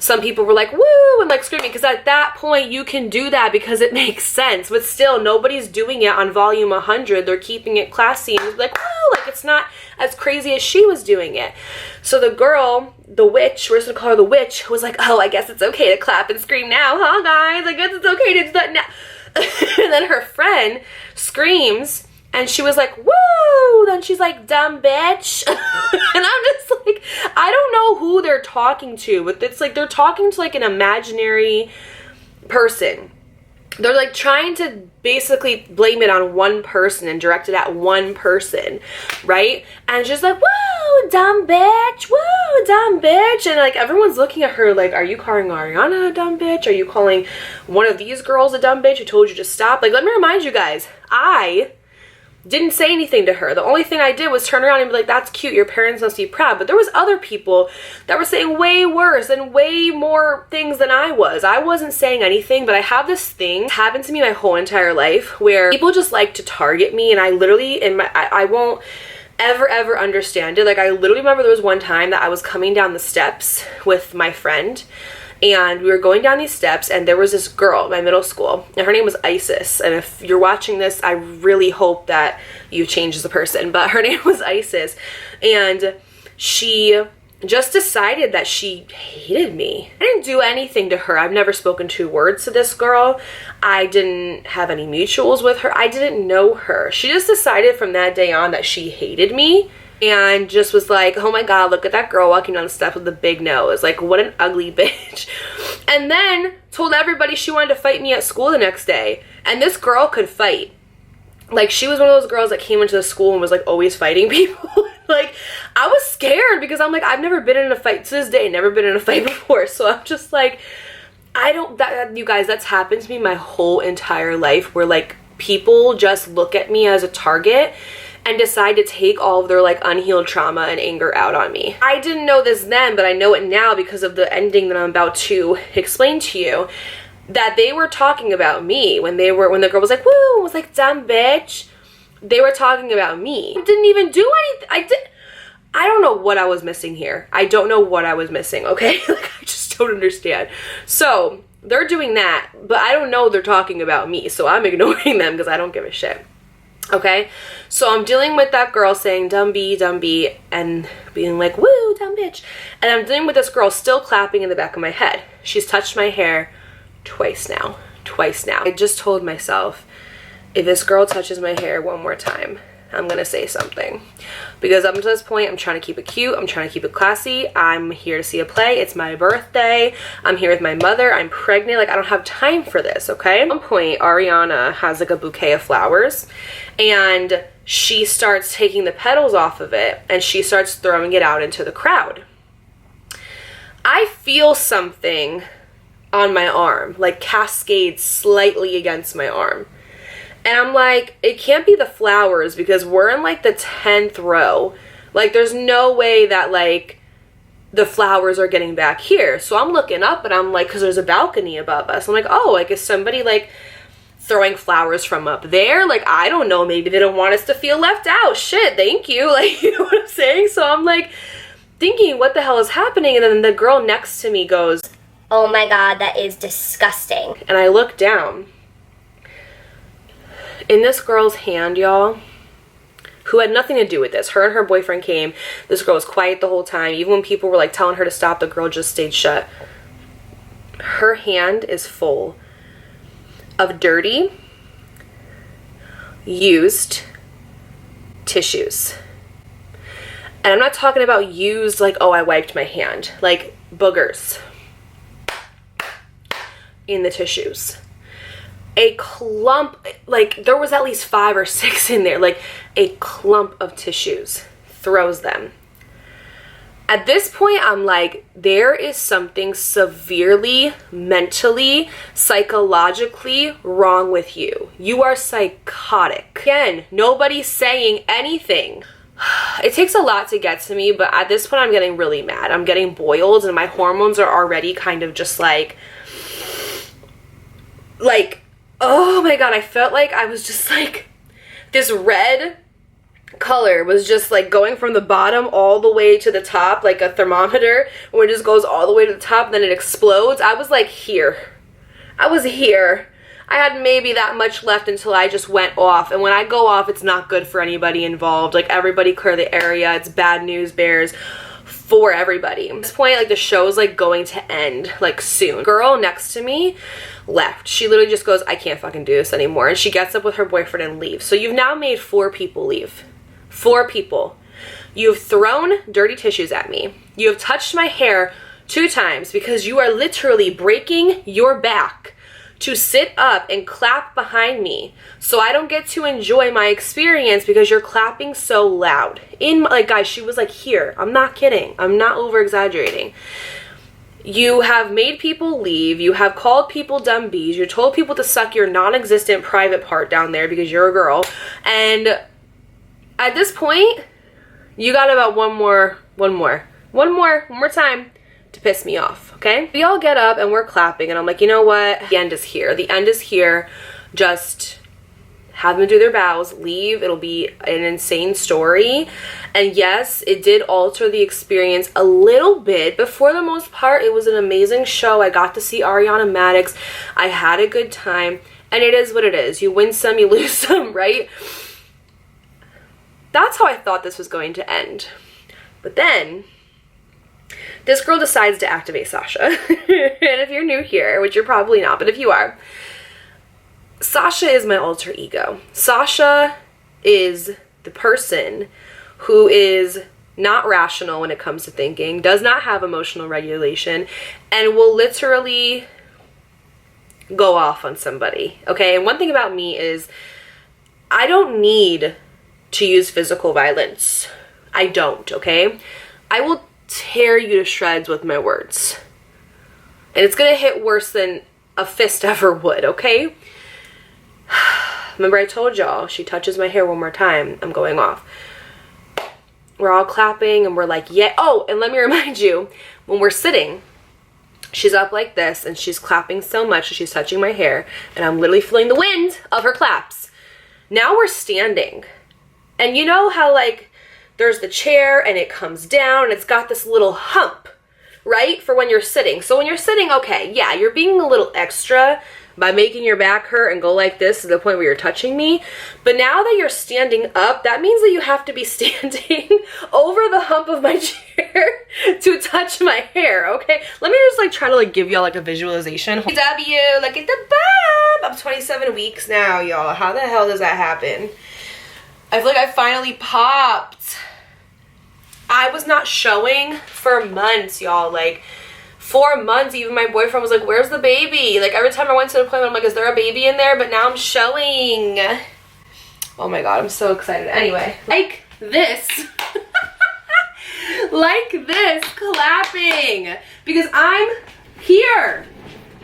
some people were like woo and like screaming, because at that point you can do that because it makes sense, but still nobody's doing it on volume 100. They're keeping it classy and like woo, like it's not as crazy as she was doing it. So the girl, the witch, we're just gonna call her the witch, was like, oh, I guess it's okay to clap and scream now, huh guys? I guess it's okay to do that now. And then her friend screams and she was like, woo! Then she's like, dumb bitch. And I'm just like, I don't know who they're talking to, but it's like they're talking to like an imaginary person. They're like trying to basically blame it on one person and direct it at one person, right? And she's like, woo, dumb bitch, woo, dumb bitch. And like everyone's looking at her like, are you calling Ariana a dumb bitch? Are you calling one of these girls a dumb bitch who told you to stop? Like, let me remind you guys, I didn't say anything to her. The only thing I did was turn around and be like, that's cute, your parents must be proud. But there was other people that were saying way worse and way more things than I was. I wasn't saying anything, but I have this thing happen to me my whole entire life where people just like to target me, and I literally I won't ever understand it. Like, I literally remember there was one time that I was coming down the steps with my friend, and we were going down these steps, and there was this girl in my middle school, and her name was Isis. And if you're watching this, I really hope that you change as a person, but her name was Isis. And she just decided that she hated me. I didn't do anything to her. I've never spoken 2 words to this girl. I didn't have any mutuals with her. I didn't know her. She just decided from that day on that she hated me, and just was like, oh my god, look at that girl walking down the steps with a big nose, like what an ugly bitch. And then told everybody she wanted to fight me at school the next day. And this girl could fight. Like, she was one of those girls that came into the school and was like always fighting people. Like, I was scared because I'm like, I've never been in a fight to this day, never been in a fight before. So I'm just like, I don't, you guys, that's happened to me my whole entire life, where like people just look at me as a target and decide to take all of their like unhealed trauma and anger out on me. I didn't know this then, but I know it now because of the ending that I'm about to explain to you, that they were talking about me when the girl was like, woo, was like, dumb bitch. They were talking about me. I didn't even do anything. I don't know what I was missing here. I don't know what I was missing, okay? Like, I just don't understand. So they're doing that, but I don't know they're talking about me, so I'm ignoring them because I don't give a shit. Okay, so I'm dealing with that girl saying dumb B, and being like, woo, dumb bitch. And I'm dealing with this girl still clapping in the back of my head. She's touched my hair twice now. I just told myself, if this girl touches my hair one more time, I'm gonna say something. Because up until this point, I'm trying to keep it cute, I'm trying to keep it classy, I'm here to see a play, it's my birthday, I'm here with my mother, I'm pregnant, like I don't have time for this, okay? At one point, Ariana has like a bouquet of flowers, and she starts taking the petals off of it, and she starts throwing it out into the crowd. I feel something on my arm, like cascade slightly against my arm. And I'm like, it can't be the flowers because we're in like the 10th row. Like, there's no way that like the flowers are getting back here. So I'm looking up and I'm like, because there's a balcony above us. I'm like, oh, like is somebody like throwing flowers from up there? Like, I don't know, maybe they don't want us to feel left out. Shit, thank you. Like, you know what I'm saying? So I'm like thinking, what the hell is happening? And then the girl next to me goes, oh my god, that is disgusting. And I look down. In this girl's hand, y'all, who had nothing to do with this. Her and her boyfriend came. This girl was quiet the whole time. Even when people were like telling her to stop, the girl just stayed shut. Her hand is full of dirty, used tissues. And I'm not talking about used like, oh, I wiped my hand. Like boogers in the tissues. A clump, like there was at least 5 or 6 in there, like a clump of tissues, throws them. At this point, I'm like, there is something severely, mentally, psychologically wrong with you. You are psychotic. Again, nobody's saying anything. It takes a lot to get to me, but at this point, I'm getting really mad. I'm getting boiled and my hormones are already kind of just like, oh my god, I felt like I was just like, this red color was just like going from the bottom all the way to the top, like a thermometer, where it just goes all the way to the top, then it explodes. I was like here. I was here. I had maybe that much left until I just went off. And when I go off, it's not good for anybody involved. Like, everybody clear the area. It's bad news bears for everybody. At this point, like, the show's like going to end like soon. Girl next to me left. She literally just goes, I can't fucking do this anymore. And she gets up with her boyfriend and leaves. So you've now made 4 people leave. 4 people. You've thrown dirty tissues at me. You have touched my hair 2 times because you are literally breaking your back to sit up and clap behind me so I don't get to enjoy my experience because you're clapping so loud. Like, guys, she was like here. I'm not kidding. I'm not over exaggerating. You have made people leave. You have called people dumb bees. You told people to suck your non-existent private part down there because you're a girl. And at this point, you got about one more time to piss me off, okay? We all get up and we're clapping, and I'm like, you know what? The end is here. The end is here. Just have them do their bows, leave. It'll be an insane story. And yes, it did alter the experience a little bit, but for the most part, it was an amazing show. I got to see Ariana Madix. I had a good time, and it is what it is. You win some, you lose some, right? That's how I thought this was going to end. But then this girl decides to activate Sasha. And if you're new here, which you're probably not, but if you are, Sasha is my alter ego. Sasha is the person who is not rational when it comes to thinking, does not have emotional regulation, and will literally go off on somebody, okay? And one thing about me is I don't need to use physical violence. I don't, okay? I will tear you to shreds with my words. And it's gonna hit worse than a fist ever would, okay? Remember I told y'all, she touches my hair one more time, I'm going off. We're all clapping and we're like, yeah. Oh, and let me remind you, when we're sitting, she's up like this and she's clapping so much that she's touching my hair and I'm literally feeling the wind of her claps. Now we're standing. And you know how, like, there's the chair and it comes down and it's got this little hump, right? For when you're sitting. So when you're sitting, okay, yeah, you're being a little extra by making your back hurt and go like this to the point where you're touching me. But now that you're standing up, that means that you have to be standing over the hump of my chair to touch my hair, okay? Let me just like try to like give y'all like a visualization. W, look at the bump. I'm 27 weeks now, y'all. How the hell does that happen? I feel like I finally popped. I was not showing for months, y'all. Like 4 months, even my boyfriend was like, where's the baby? Like every time I went to an appointment, I'm like, is there a baby in there? But now I'm showing. Oh my God, I'm so excited. Anyway, like this. Like this, clapping. Because I'm here.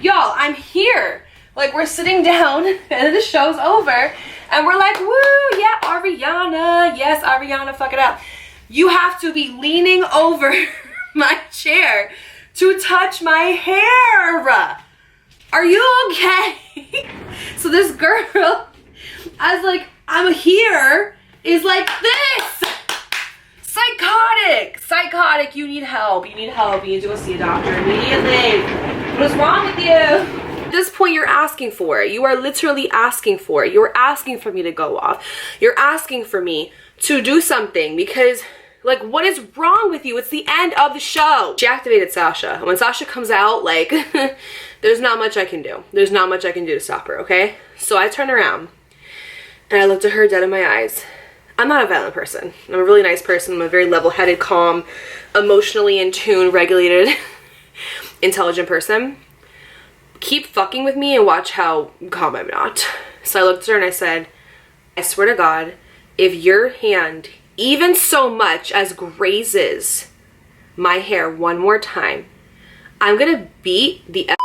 Y'all, I'm here. Like we're sitting down and the show's over. And we're like, woo, yeah, Ariana. Yes, Ariana, fuck it up. You have to be leaning over my chair to touch my hair. Are you okay? So this girl, as like, I'm here, is like this. Psychotic. Psychotic, you need help. You need help. You need to go see a doctor immediately. What is wrong with you? At this point, you're asking for it. You are literally asking for it. You're asking for me to go off. You're asking for me to do something because, like, what is wrong with you? It's the end of the show. She activated Sasha. When Sasha comes out, like, there's not much I can do. There's not much I can do to stop her, okay? So I turn around and I looked at her dead in my eyes. I'm not a violent person. I'm a really nice person. I'm a very level-headed, calm, emotionally in tune, regulated, intelligent person. Keep fucking with me and watch how calm I'm not. So I looked at her and I said, I swear to God, if your hand even so much as grazes my hair one more time, I'm gonna beat the F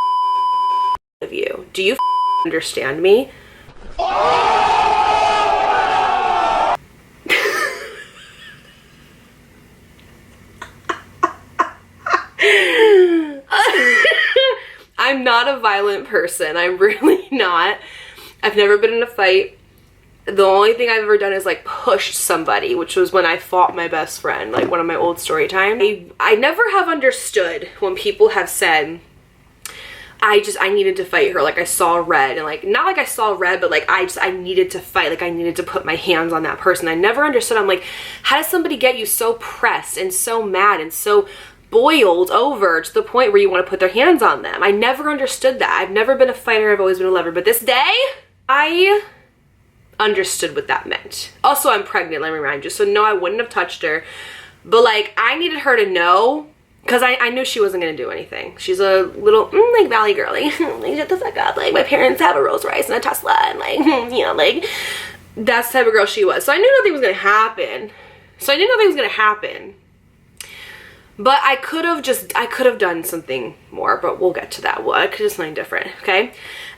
of you. Do you understand me? I'm not a violent person. I'm really not. I've never been in a fight. the only thing I've ever done is like pushed somebody, which was when I fought my best friend, like one of my old story times. I never have understood when people have said, I needed to fight her, like I saw red, and like, not like I saw red, but like I needed to fight, like I needed to put my hands on that person. I never understood. I'm like, how does somebody get you so pressed and so mad and so boiled over to the point where you want to put their hands on them? I never understood that. I've never been a fighter, I've always been a lover, but this day, I understood what that meant. Also, I'm pregnant, let me remind you, so no, I wouldn't have touched her, but like, I needed her to know, because I knew she wasn't going to do anything. She's a little, like, valley girly. Like, shut the fuck up. Like, my parents have a Rolls Royce and a Tesla. And, like, you know, like, that's the type of girl she was. So I knew nothing was going to happen. But I could have done something more. But we'll get to that. Well, I could do something different, okay?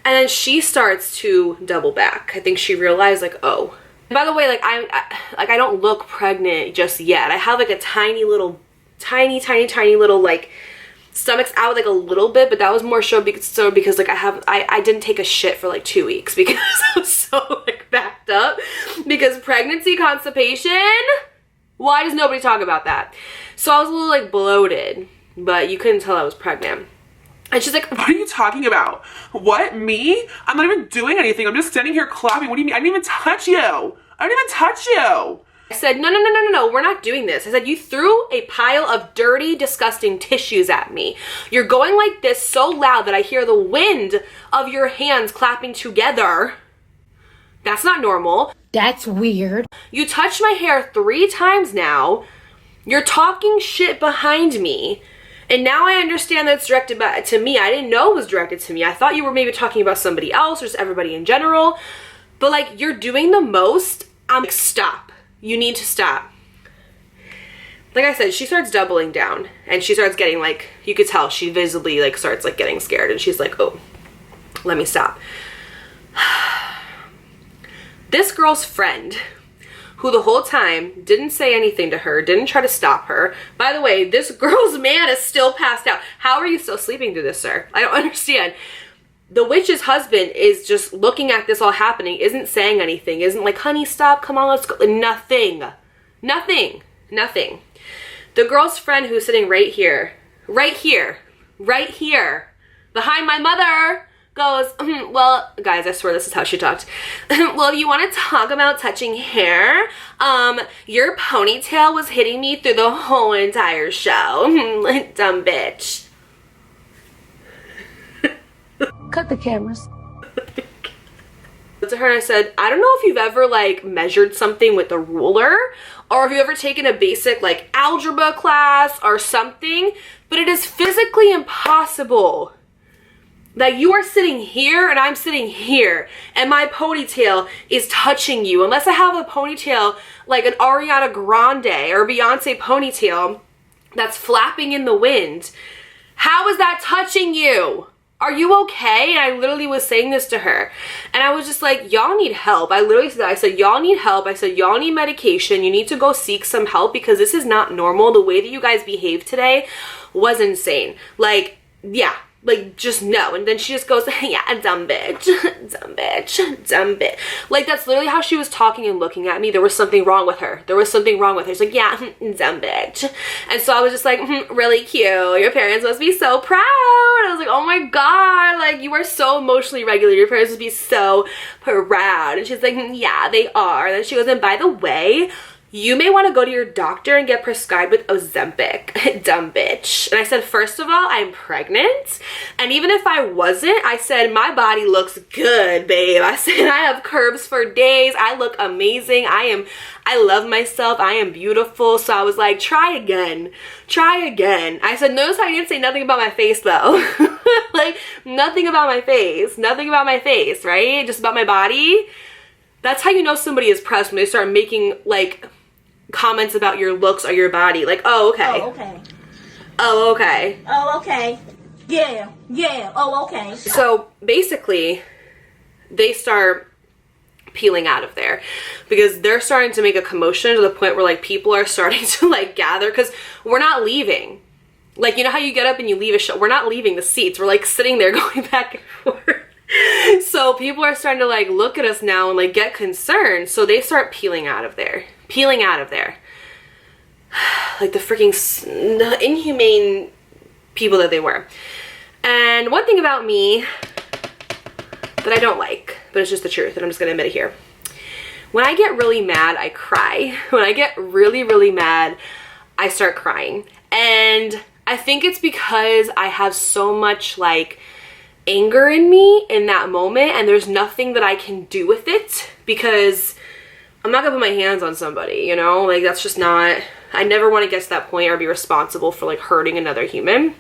And then she starts to double back. I think she realized, like, oh. And by the way, like, I don't look pregnant just yet. I have, like, a tiny little like stomach's out like a little bit, but that was more so because like I didn't take a shit for like 2 weeks because I was so like backed up because pregnancy constipation, why does nobody talk about that? So I was a little like bloated, but you couldn't tell I was pregnant. And she's like, what are you talking about? What, me? I'm not even doing anything. I'm just standing here clapping. What do you mean? I didn't even touch you. I said, no, we're not doing this. I said, you threw a pile of dirty, disgusting tissues at me. You're going like this so loud that I hear the wind of your hands clapping together. That's not normal. That's weird. You touched my hair 3 times now. You're talking shit behind me. And now I understand that it's directed to me. I didn't know it was directed to me. I thought you were maybe talking about somebody else or just everybody in general. But like, you're doing the most. I'm like, stop. You need to stop. Like I said, she starts doubling down and she starts getting like, you could tell she visibly like starts like getting scared and she's like, oh, let me stop. This girl's friend, who the whole time didn't say anything to her, didn't try to stop her. By the way, this girl's man is still passed out. How are you still sleeping through this, sir? I don't understand. The witch's husband is just looking at this all happening, isn't saying anything, isn't like, honey, stop, come on, let's go. Nothing. The girl's friend who's sitting right here, behind my mother, goes, well, guys, I swear this is how she talked. Well, you want to talk about touching hair? Your ponytail was hitting me through the whole entire show. Dumb bitch. Cut the cameras. To her and I said, I don't know if you've ever like measured something with a ruler or if you've ever taken a basic like algebra class or something, but it is physically impossible. Like, you are sitting here and I'm sitting here and my ponytail is touching you. Unless I have a ponytail like an Ariana Grande or Beyonce ponytail that's flapping in the wind. How is that touching you? Are you okay? And I literally was saying this to her. And I was just like, y'all need help. I literally said that. I said, y'all need help. I said, y'all need medication. You need to go seek some help because this is not normal. The way that you guys behaved today was insane. Like, yeah. Like, just no. And then she just goes, yeah, dumb bitch. Dumb bitch. Like, that's literally how she was talking and looking at me. There was something wrong with her. She's like, yeah, dumb bitch. And so I was just like, really cute. Your parents must be so proud. I was like, oh my God. Like, you are so emotionally regulated. Your parents must be so proud. And she's like, yeah, they are. And then she goes, and by the way, you may want to go to your doctor and get prescribed with Ozempic, dumb bitch. And I said, first of all, I'm pregnant. And even if I wasn't, I said, my body looks good, babe. I said, I have curves for days. I look amazing. I love myself. I am beautiful. So I was like, try again. I said, notice how I didn't say nothing about my face though. Like, nothing about my face, right? Just about my body. That's how you know somebody is pressed, when they start making like comments about your looks or your body. Like, oh, okay. Oh, okay. Yeah. Oh, okay. So basically, they start peeling out of there because they're starting to make a commotion to the point where like people are starting to like gather because we're not leaving. Like, you know how you get up and you leave a show? We're not leaving the seats. We're like sitting there going back and forth. So people are starting to like look at us now and like get concerned. So they start peeling out of there. Like the freaking inhumane people that they were. And one thing about me that I don't like, but it's just the truth, and I'm just gonna admit it here. When I get really mad, I cry. When I get really, really mad, I start crying. And I think it's because I have so much like anger in me in that moment, and there's nothing that I can do with it because I'm not gonna put my hands on somebody, you know? Like that's just not, I never want to get to that point or be responsible for like hurting another human.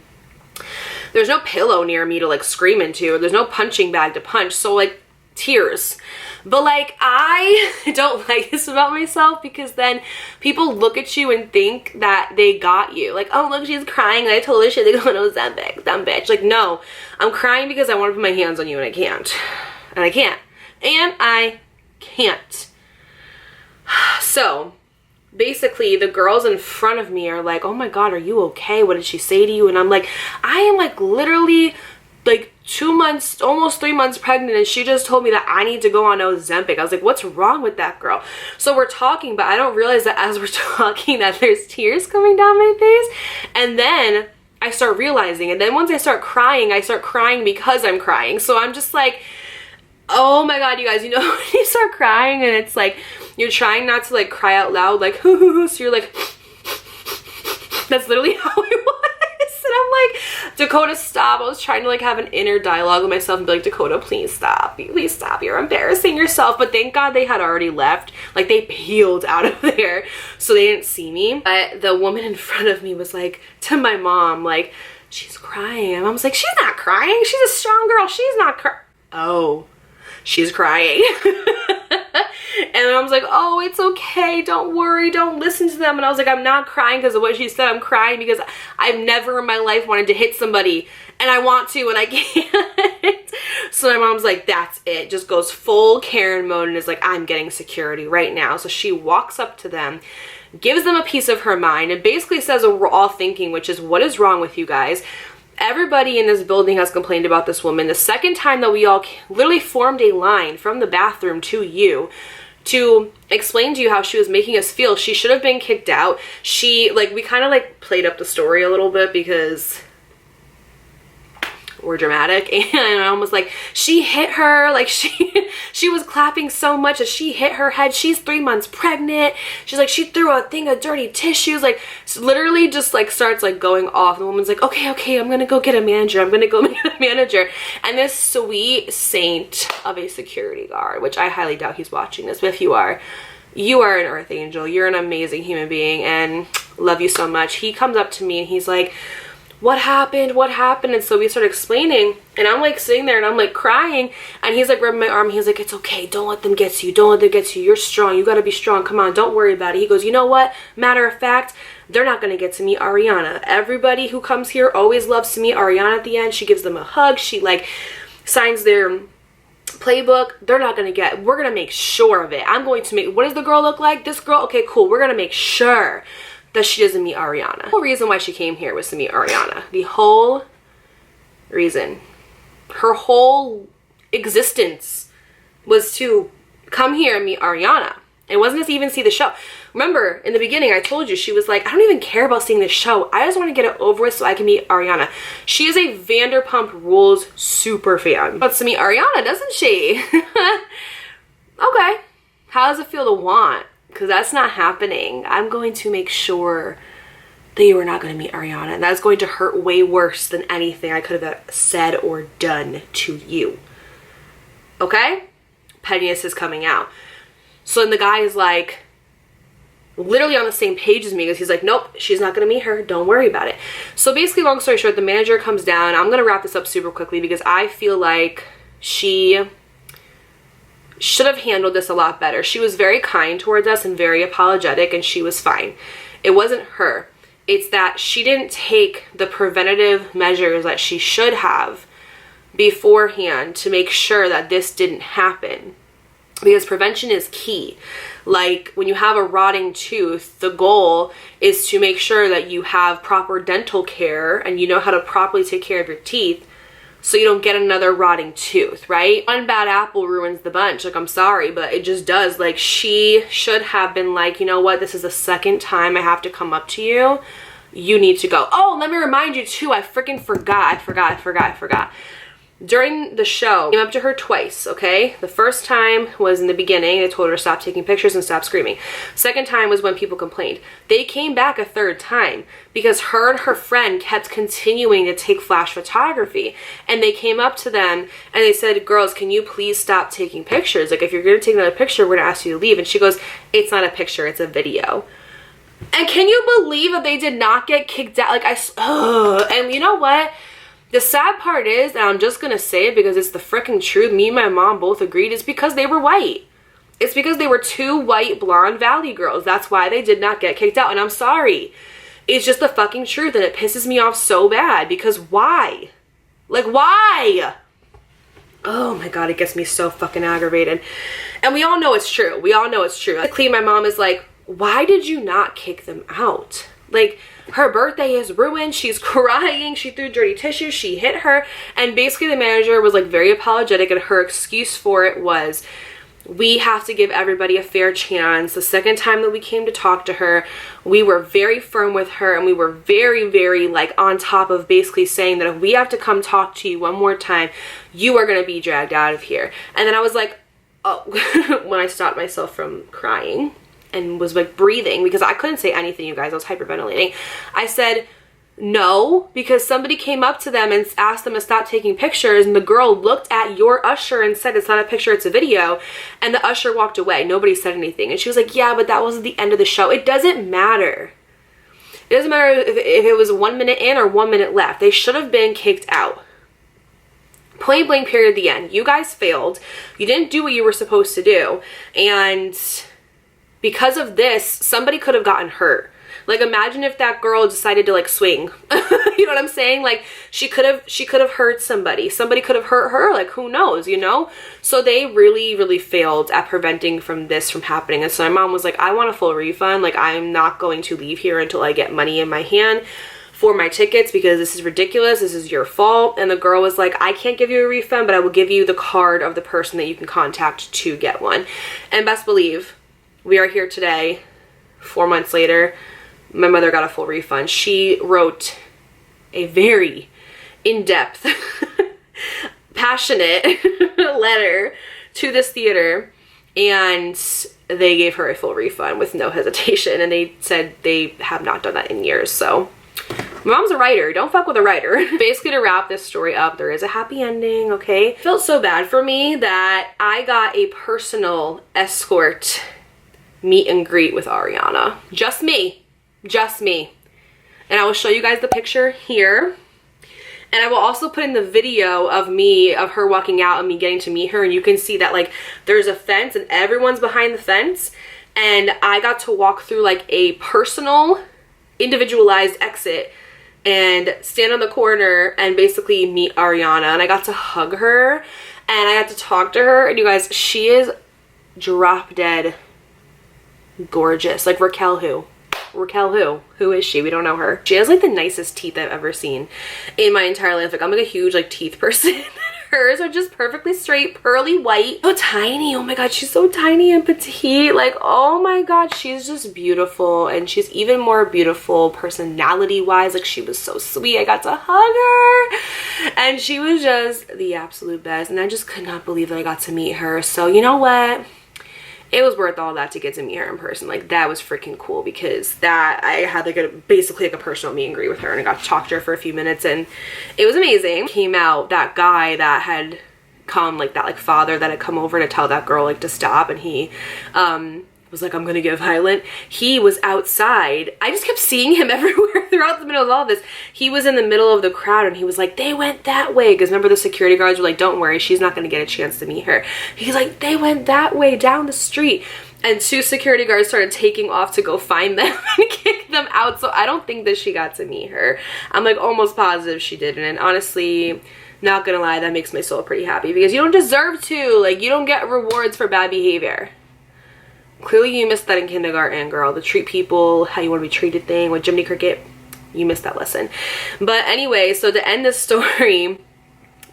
There's no pillow near me to like scream into, there's no punching bag to punch, so like tears. But like I don't like this about myself because then people look at you and think that they got you. Like, oh look, she's crying, I told her she had to go to Ozempic, dumb bitch. Like no, I'm crying because I want to put my hands on you and I can't. And I can't. And I can't. So basically the girls in front of me are like, oh my god, are you okay? What did she say to you? And I'm like, I am like literally like 2 months, almost 3 months pregnant, and she just told me that I need to go on Ozempic. I was like, what's wrong with that girl? So we're talking, but I don't realize that as we're talking that there's tears coming down my face. And then I start realizing, and then once I start crying because I'm crying. So I'm just like, oh my god, you guys, you know when you start crying and it's like you're trying not to like cry out loud, like so you're like that's literally how it was. And I'm like, Dakota, stop. I was trying to like have an inner dialogue with myself and be like, Dakota, please stop, you're embarrassing yourself. But thank god they had already left, like they peeled out of there, so they didn't see me. But the woman in front of me was like to my mom, like, she's crying. And I was like, she's not crying, she's a strong girl, she's not crying. Oh, she's crying. And I was like, oh, it's okay, don't worry, don't listen to them. And I was like, I'm not crying because of what she said, I'm crying because I've never in my life wanted to hit somebody and I want to and I can't. So my mom's like, that's it, just goes full Karen mode and is like, I'm getting security right now. So she walks up to them, gives them a piece of her mind, and basically says what we're all thinking, which is, what is wrong with you guys? Everybody in this building has complained about this woman. The second time that we all literally formed a line from the bathroom to you to explain to you how she was making us feel, she should have been kicked out. She, like, we kind of like played up the story a little bit because we're dramatic, and I was like, she hit her, like she was clapping so much that she hit her head, she's 3 months pregnant, she's like, she threw a thing of dirty tissues, like literally just like starts like going off. The woman's like, okay, I'm gonna go get a manager, and this sweet saint of a security guard, which I highly doubt he's watching this, but if you are an earth angel, you're an amazing human being and love you so much. He comes up to me and he's like, what happened? And so we start explaining, and I'm like sitting there and I'm like crying, and he's like rubbing my arm. He's like, it's okay, don't let them get to you, you're strong, you gotta be strong, come on, don't worry about it. He goes, you know what, matter of fact, they're not gonna get to meet Ariana. Everybody who comes here always loves to meet Ariana at the end. She gives them a hug, she like signs their playbook. We're gonna make sure of it. I'm going to make, what does the girl look like? This girl? Okay, cool, we're gonna make sure that she doesn't meet Ariana. The whole reason why she came here was to meet Ariana. The whole reason. Her whole existence was to come here and meet Ariana. It wasn't to even see the show. Remember, in the beginning, I told you, she was like, I don't even care about seeing the show. I just want to get it over with so I can meet Ariana. She is a Vanderpump Rules super fan. Wants to meet Ariana, doesn't she? Okay. How does it feel to want? Because that's not happening. I'm going to make sure that you are not going to meet Ariana, and that's going to hurt way worse than anything I could have said or done to you. Okay? Pettiness is coming out. So then the guy is like literally on the same page as me, because he's like, nope, she's not going to meet her, don't worry about it. So basically, long story short, the manager comes down. I'm going to wrap this up super quickly because I feel like she should have handled this a lot better. She was very kind towards us and very apologetic, and she was fine. It wasn't her. It's that she didn't take the preventative measures that she should have beforehand to make sure that this didn't happen. Because prevention is key. Like when you have a rotting tooth, the goal is to make sure that you have proper dental care and you know how to properly take care of your teeth so you don't get another rotting tooth, right? One bad apple ruins the bunch. Like, I'm sorry, but it just does. Like, she should have been like, you know what, this is the second time I have to come up to you. You need to go. Oh, let me remind you too, I freaking forgot. I forgot. During the show, I came up to her twice, okay? The first time was in the beginning. I told her to stop taking pictures and stop screaming. Second time was when people complained. They came back a third time because her and her friend kept continuing to take flash photography. And they came up to them and they said, girls, can you please stop taking pictures? Like, if you're gonna take another picture, we're gonna ask you to leave. And she goes, it's not a picture, it's a video. And can you believe that they did not get kicked out? Like, and you know what? The sad part is, and I'm just gonna say it because it's the freaking truth, me and my mom both agreed, it's because they were white. It's because they were two white blonde Valley girls. That's why they did not get kicked out, and I'm sorry. It's just the fucking truth, and it pisses me off so bad, because why? Like, why? Oh my god, it gets me so fucking aggravated. And we all know it's true. We all know it's true. Basically, my mom is like, why did you not kick them out? Like, her birthday is ruined, she's crying, she threw dirty tissue, she hit her, and basically the manager was like very apologetic, and her excuse for it was, we have to give everybody a fair chance. The second time that we came to talk to her, we were very firm with her, and we were very like on top of basically saying that if we have to come talk to you one more time, you are going to be dragged out of here. And then I was like, oh, when I stopped myself from crying and was like breathing because I couldn't say anything, you guys, I was hyperventilating. I said no, because somebody came up to them and asked them to stop taking pictures, and the girl looked at your usher and said, it's not a picture, it's a video, and the usher walked away. Nobody said anything. And she was like, yeah, but that wasn't the end of the show. It doesn't matter. It doesn't matter if it was 1 minute in or 1 minute left. They should have been kicked out. Point blank period, the end. You guys failed. You didn't do what you were supposed to do, and because of this, somebody could have gotten hurt. Like, imagine if that girl decided to like swing. You know what I'm saying? Like, she could have hurt somebody. Somebody could have hurt her. Like, who knows, you know? So they really failed at preventing this from happening. And so my mom was like, I want a full refund. Like, I'm not going to leave here until I get money in my hand for my tickets, because this is ridiculous. This is your fault. And the girl was like, I can't give you a refund, but I will give you the card of the person that you can contact to get one. And best believe, we are here today, 4 months later. My mother got a full refund. She wrote a very in-depth, passionate letter to this theater, and they gave her a full refund with no hesitation, and they said they have not done that in years. So my mom's a writer. Don't fuck with a writer. Basically, to wrap this story up, there is a happy ending, okay? It felt so bad for me that I got a personal escort meet and greet with Ariana. Just me. And I will show you guys the picture here, and I will also put in the video of her walking out and me getting to meet her, and you can see that like there's a fence and everyone's behind the fence, and I got to walk through like a personal individualized exit and stand on the corner and basically meet Ariana, and I got to hug her and I got to talk to her, and you guys, she is drop dead gorgeous. Like, Raquel who is she? We don't know her. She has like the nicest teeth I've ever seen in my entire life. Like, I'm like a huge like teeth person. Hers are just perfectly straight, pearly white, so tiny. Oh my god, she's so tiny and petite. Like, oh my god, she's just beautiful, and she's even more beautiful personality wise. Like, she was so sweet. I got to hug her, and she was just the absolute best, and I just could not believe that I got to meet her. So you know what, it was worth all that to get to meet her in person. Like, that was freaking cool, because that I had like basically like a personal meet and greet with her, and I got to talk to her for a few minutes, and it was amazing. Came out, that guy that had come, like that like father that had come over to tell that girl like to stop, and he was like, I'm gonna get violent. He was outside. I just kept seeing him everywhere throughout the middle of all this. He was in the middle of the crowd, and he was like, they went that way. Because remember, the security guards were like, don't worry, she's not gonna get a chance to meet her. He's like, they went that way down the street. And 2 security guards started taking off to go find them and kick them out. So I don't think that she got to meet her. I'm like almost positive she didn't. And honestly, not gonna lie, that makes my soul pretty happy, because you don't deserve to. Like, you don't get rewards for bad behavior. Clearly you missed that in kindergarten, girl. The treat people how you want to be treated thing with Jiminy Cricket. You missed that lesson. But anyway, so to end this story,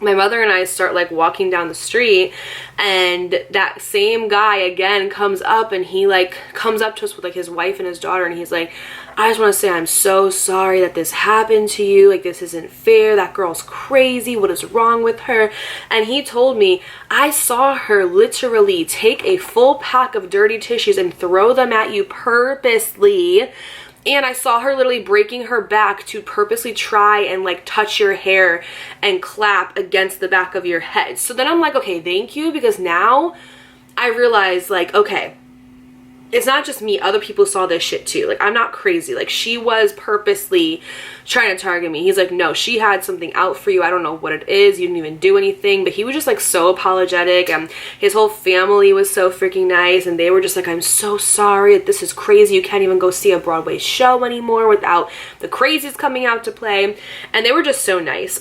my mother and I start like walking down the street, and that same guy again comes up, and he like comes up to us with like his wife and his daughter, and he's like, I just want to say I'm so sorry that this happened to you. Like, this isn't fair. That girl's crazy. What is wrong with her? And he told me, I saw her literally take a full pack of dirty tissues and throw them at you purposely. And I saw her literally breaking her back to purposely try and like touch your hair and clap against the back of your head. So then I'm like, okay, thank you, because now I realize like, okay, it's not just me, other people saw this shit too. Like, I'm not crazy. Like, she was purposely trying to target me. He's like, no, she had something out for you. I don't know what it is. You didn't even do anything. But he was just like so apologetic, and his whole family was so freaking nice, and they were just like, I'm so sorry. This is crazy. You can't even go see a Broadway show anymore without the crazies coming out to play. And they were just so nice.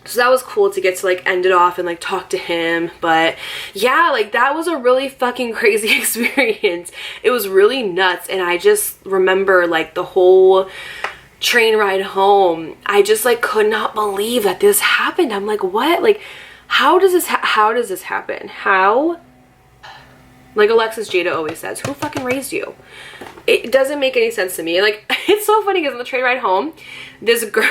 So that was cool to get to like end it off and like talk to him. But yeah, like that was a really fucking crazy experience. It was really nuts. And I just remember like the whole train ride home, I just like could not believe that this happened. I'm like, what? Like, how does this happen? How? Like Alexis Jada always says, who fucking raised you? It doesn't make any sense to me. Like, it's so funny because on the train ride home, this girl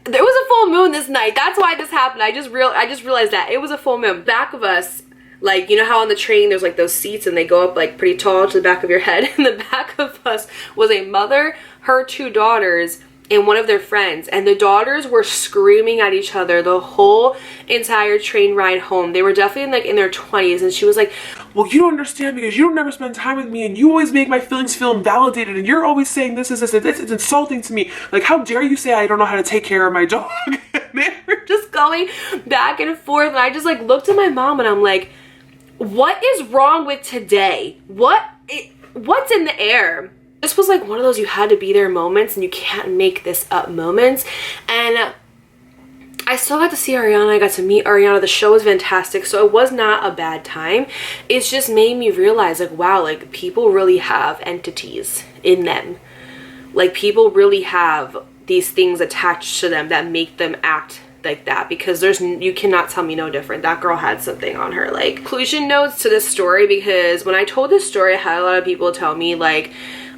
there was a full moon this night. That's why this happened. I just realized that it was a full moon. Back of us, like, you know how on the train there's like those seats and they go up like pretty tall to the back of your head? In the back of us was a mother, her 2 daughters, and one of their friends, and the daughters were screaming at each other the whole entire train ride home. They were definitely like in their 20s, and she was like, well, you don't understand because you don't never spend time with me, and you always make my feelings feel invalidated, and you're always saying this, it's insulting to me. Like, how dare you say I don't know how to take care of my dog? they were just going back and forth, and I just like looked at my mom and I'm like, what is wrong with today? What's in the air? This was like one of those you had to be there moments, and you can't make this up moments. And I still got to see Ariana. I got to meet Ariana. The show was fantastic, so it was not a bad time. It's just made me realize like, wow, like people really have entities in them. Like, people really have these things attached to them that make them act like that, because you cannot tell me no different. That girl had something on her. Like, conclusion notes to this story, because when I told this story, I had a lot of people tell me like,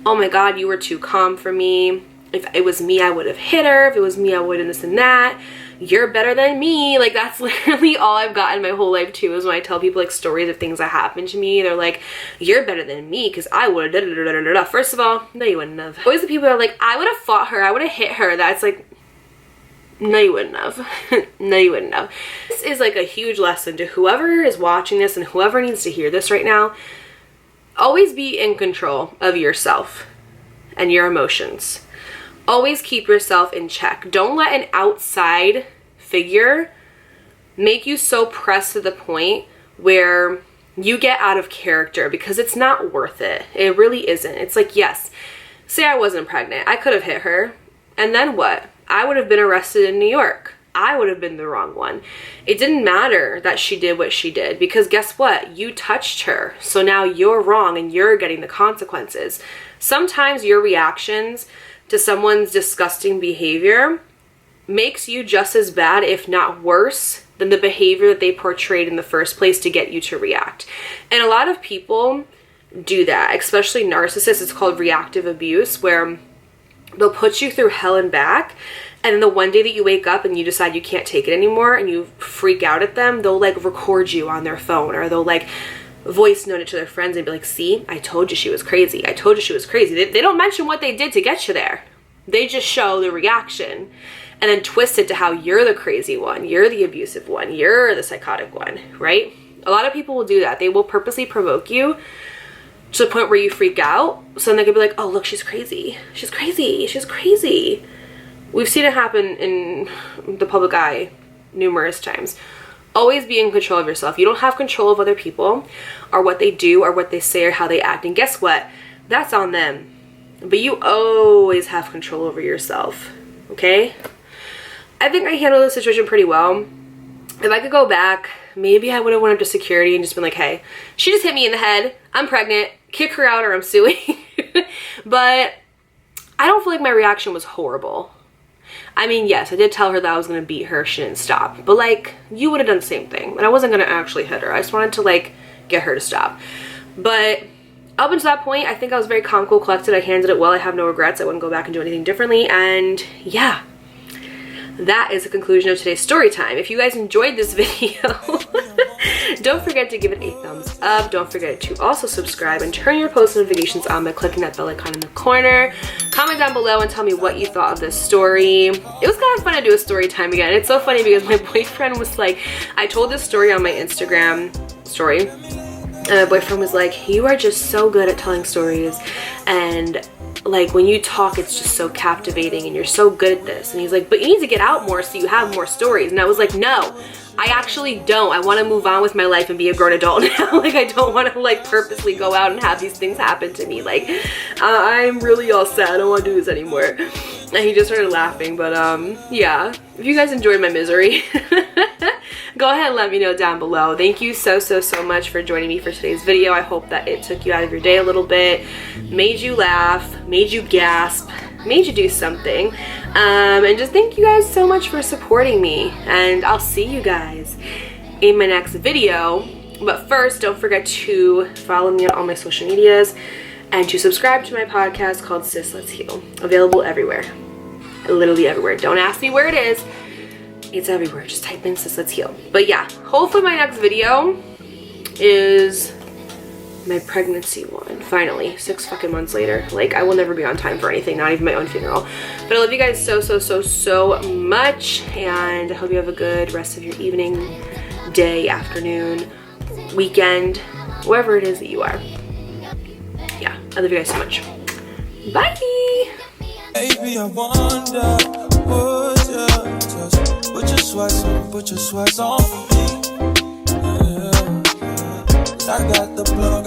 oh my god, you were too calm for me. If it was me, I would have hit her. If it was me, I would have this and that. You're better than me. Like, that's literally all I've gotten my whole life too, is when I tell people like stories of things that happened to me. They're like, you're better than me because I would have First of all, no, you wouldn't have. Always the people that are like, I would have fought her, I would have hit her. That's like, no, you wouldn't have. No, you wouldn't have. This is like a huge lesson to whoever is watching this and whoever needs to hear this right now. Always be in control of yourself and your emotions. Always keep yourself in check. Don't let an outside figure make you so pressed to the point where you get out of character, because it's not worth it. It really isn't. It's like, yes, say I wasn't pregnant. I could have hit her. And then what? I would have been arrested in New York. I would have been the wrong one. It didn't matter that she did what she did, because guess what? You touched her. So now you're wrong and you're getting the consequences. Sometimes your reactions to someone's disgusting behavior makes you just as bad, if not worse, than the behavior that they portrayed in the first place to get you to react. And a lot of people do that, especially narcissists. It's called reactive abuse, where they'll put you through hell and back, and then the one day that you wake up and you decide you can't take it anymore and you freak out at them, they'll like record you on their phone, or they'll like voice note it to their friends and be like, see, I told you she was crazy. I told you she was crazy. They don't mention what they did to get you there. They just show the reaction and then twist it to how you're the crazy one, you're the abusive one, you're the psychotic one, right? A lot of people will do that. They will purposely provoke you to the point where you freak out, so then they could be like, oh, look, she's crazy. She's crazy. She's crazy. We've seen it happen in the public eye numerous times. Always be in control of yourself. You don't have control of other people or what they do or what they say or how they act. And guess what? That's on them. But you always have control over yourself, okay? I think I handled the situation pretty well. If I could go back, maybe I would have went up to security and just been like, hey, she just hit me in the head. I'm pregnant. Kick her out or I'm suing. But I don't feel like my reaction was horrible. I mean, yes, I did tell her that I was gonna beat her if she didn't stop, but like, you would have done the same thing. And I wasn't gonna actually hit her. I just wanted to like get her to stop. But up until that point, I think I was very calm, cool, collected. I handled it well. I have no regrets. I wouldn't go back and do anything differently. And yeah, that is the conclusion of today's story time. If you guys enjoyed this video, don't forget to give it a thumbs up. Don't forget to also subscribe and turn your post notifications on by clicking that bell icon in the corner. Comment down below and tell me what you thought of this story. It was kind of fun to do a story time again. It's so funny because my boyfriend was like, I told this story on my Instagram story, and my boyfriend was like, you are just so good at telling stories, and like when you talk, it's just so captivating and you're so good at this. And he's like, but you need to get out more so you have more stories. And I was like, no, I actually don't. I want to move on with my life and be a grown adult now. Like, I don't want to like purposely go out and have these things happen to me. Like, I'm really all sad. I don't want to do this anymore. And he just started laughing. But yeah, if you guys enjoyed my misery, go ahead and let me know down below. Thank you so much for joining me for today's video. I hope that it took you out of your day a little bit, made you laugh, made you gasp, made you do something. And just thank you guys so much for supporting me, and I'll see you guys in my next video. But first, don't forget to follow me on all my social medias and to subscribe to my podcast called Sis Let's Heal. Available everywhere, literally everywhere. Don't ask me where it is. It's everywhere. Just type in Sis Let's Heal. But yeah, hopefully my next video is my pregnancy one. Finally, 6 fucking months later. Like, I will never be on time for anything, not even my own funeral. But I love you guys so much, and I hope you have a good rest of your evening, day, afternoon, weekend, wherever it is that you are. Yeah, I love you guys so much. Bye! Baby, I wonder, would you just put your sweats on for me? Yeah. I got the plug.